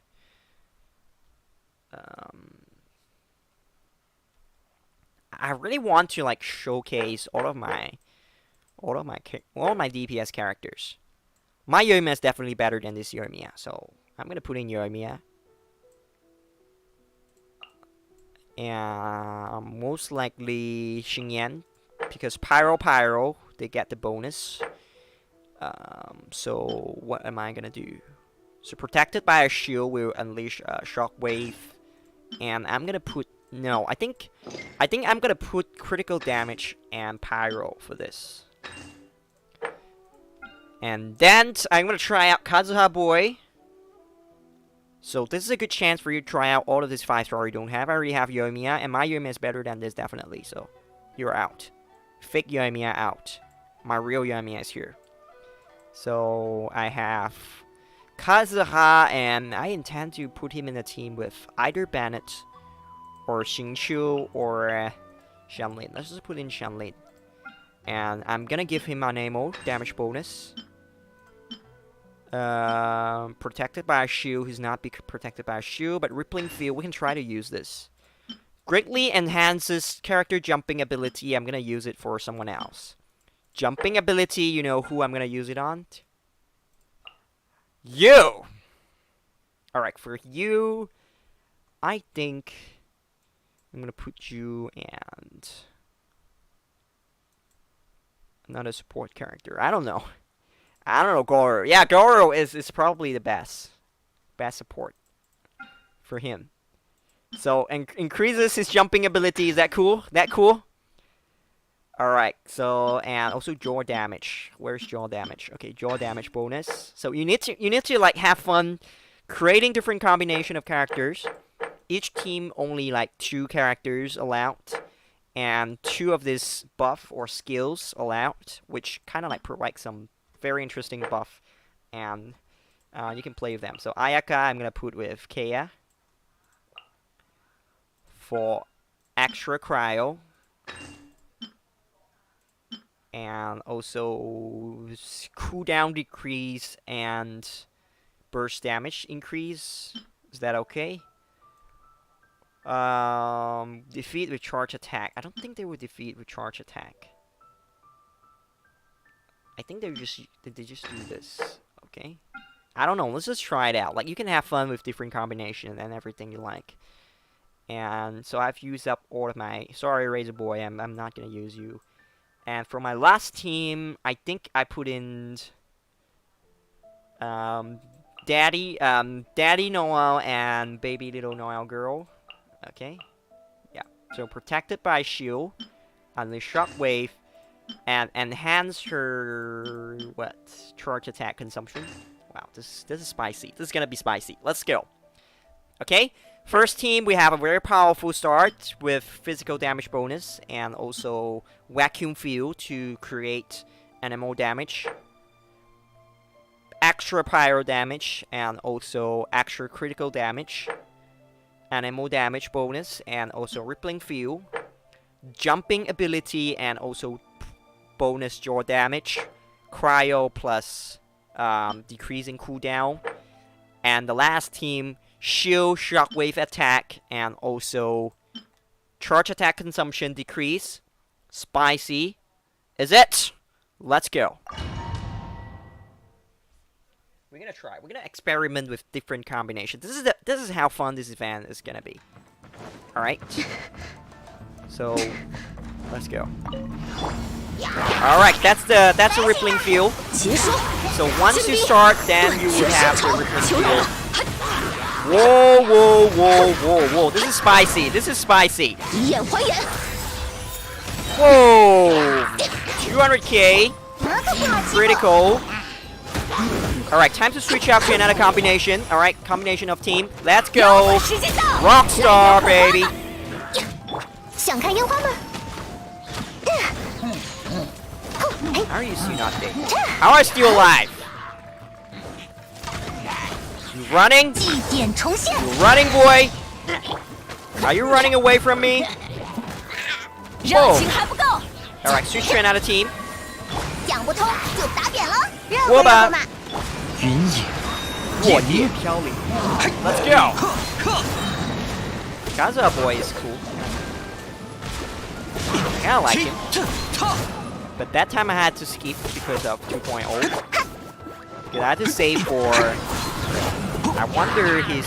I really want to like showcase all of my DPS characters. My Yoimiya is definitely better than this Yoimiya, so I'm gonna put in Yoimiya. And most likely Xingyan, because Pyro, they get the bonus. So what am I gonna do? So protected by a shield will unleash a shockwave, and I'm gonna put I think I'm gonna put critical damage and Pyro for this. And then I'm gonna try out Kazuha Boy. So this is a good chance for you to try out all of this 5-star you don't have. I already have Yoimiya, and my Yoimiya is better than this, definitely. So you're out. Fake Yoimiya out. My real Yoimiya is here. So I have Kazuha, and I intend to put him in a team with either Bennett or Xingqiu or Shanlin. Let's just put in Shanlin. And I'm gonna give him an ammo damage bonus. Protected by a shield. He's not protected by a shield, but rippling field. We can try to use this. Greatly enhances character jumping ability. I'm gonna use it for someone else. Jumping ability. You know who I'm gonna use it on? You. All right, for you, I think I'm gonna put you and another support character. I don't know, Goro. Yeah, Goro is probably the best support for him. So, increases his jumping ability. Is that cool? Alright, so, and also jaw damage. Where's jaw damage? Okay, jaw damage bonus. So, you need to like, have fun creating different combination of characters. Each team only, like, 2 characters allowed. And 2 of this buff or skills allowed, which kind of, like, provide some very interesting buff, and you can play with them. So Ayaka, I'm gonna put with Kea for extra cryo, and also cooldown decrease and burst damage increase. Is that okay? Defeat with charge attack. I don't think they would defeat with charge attack. I think they just do this. Okay. I don't know. Let's just try it out. Like, you can have fun with different combinations and everything you like. And so I've used up all of my... Sorry, Razor Boy. I'm not going to use you. And for my last team, I think I put in... Daddy Noel and Baby Little Noel Girl. Okay. Yeah. So protected by shield. Unleash shockwave. And enhance her charge attack consumption. Wow, this is spicy. This is gonna be spicy. Let's go. Okay, first team, we have a very powerful start with physical damage bonus and also vacuum field to create animal damage, extra pyro damage, and also extra critical damage, animal damage bonus, and also rippling field, jumping ability, and also bonus jaw damage, cryo plus decreasing cooldown. And the last team, shield, shockwave attack, and also charge attack consumption decrease. Spicy is it. Let's go. We're gonna try. We're gonna experiment with different combinations. This is how fun this event is gonna be. All right. So let's go. All right, that's the rippling field. So once you start, then you would have the rippling field. Whoa, whoa, whoa, whoa, whoa! This is spicy. This is spicy. Whoa! 200k. Critical. Alright, time to switch out to another combination. Alright, combination of team. Let's go! Rockstar, baby! How are you still not dead? How are you still alive? You running? You running, boy? Are you running away from me? Whoa! Alright, switch to another team. What about? Let's go. Gaza boy is cool. I kinda like him. But that time I had to skip because of 2.0. Because I had to save for... I wonder his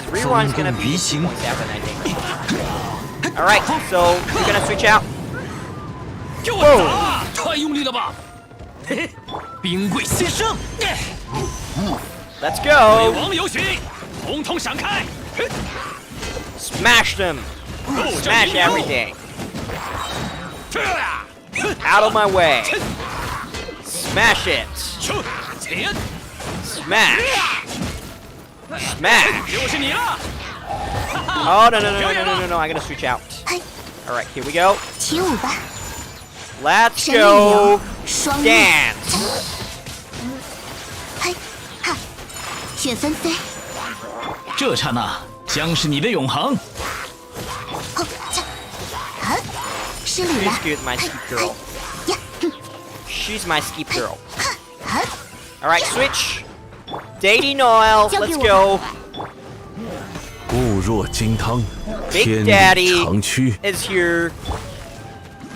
rerun is gonna be 2.7, I think. Alright, so we're gonna switch out. Whoa! Let's go! Smash them! Smash everything! Out of my way! Smash it! Smash! Smash! Oh, no, I gotta switch out. Alright, here we go. Let's go! Dance! 雪纷飞，这刹那将是你的永恒。失礼了。 She's good, my skip girl. She's my skip girl. Alright, switch. Daily Noel, let's go. 固若金汤， Big 天 Daddy 理长驱。 is here.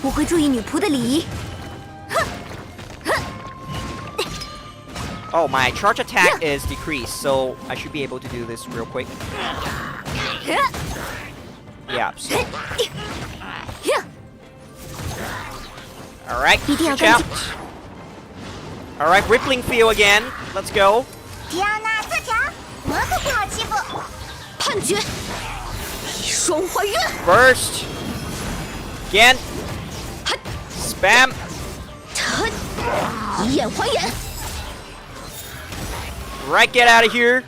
我会注意女仆的礼仪。 Oh, my charge attack is decreased, so I should be able to do this real quick. Yeah, so. Alright, switch out. Alright, rippling field again. Let's go. 迪奥娜特条，我可不好欺负。判决，双还原。 Burst. Again. Spam. 一眼还原。 Right, get out of here.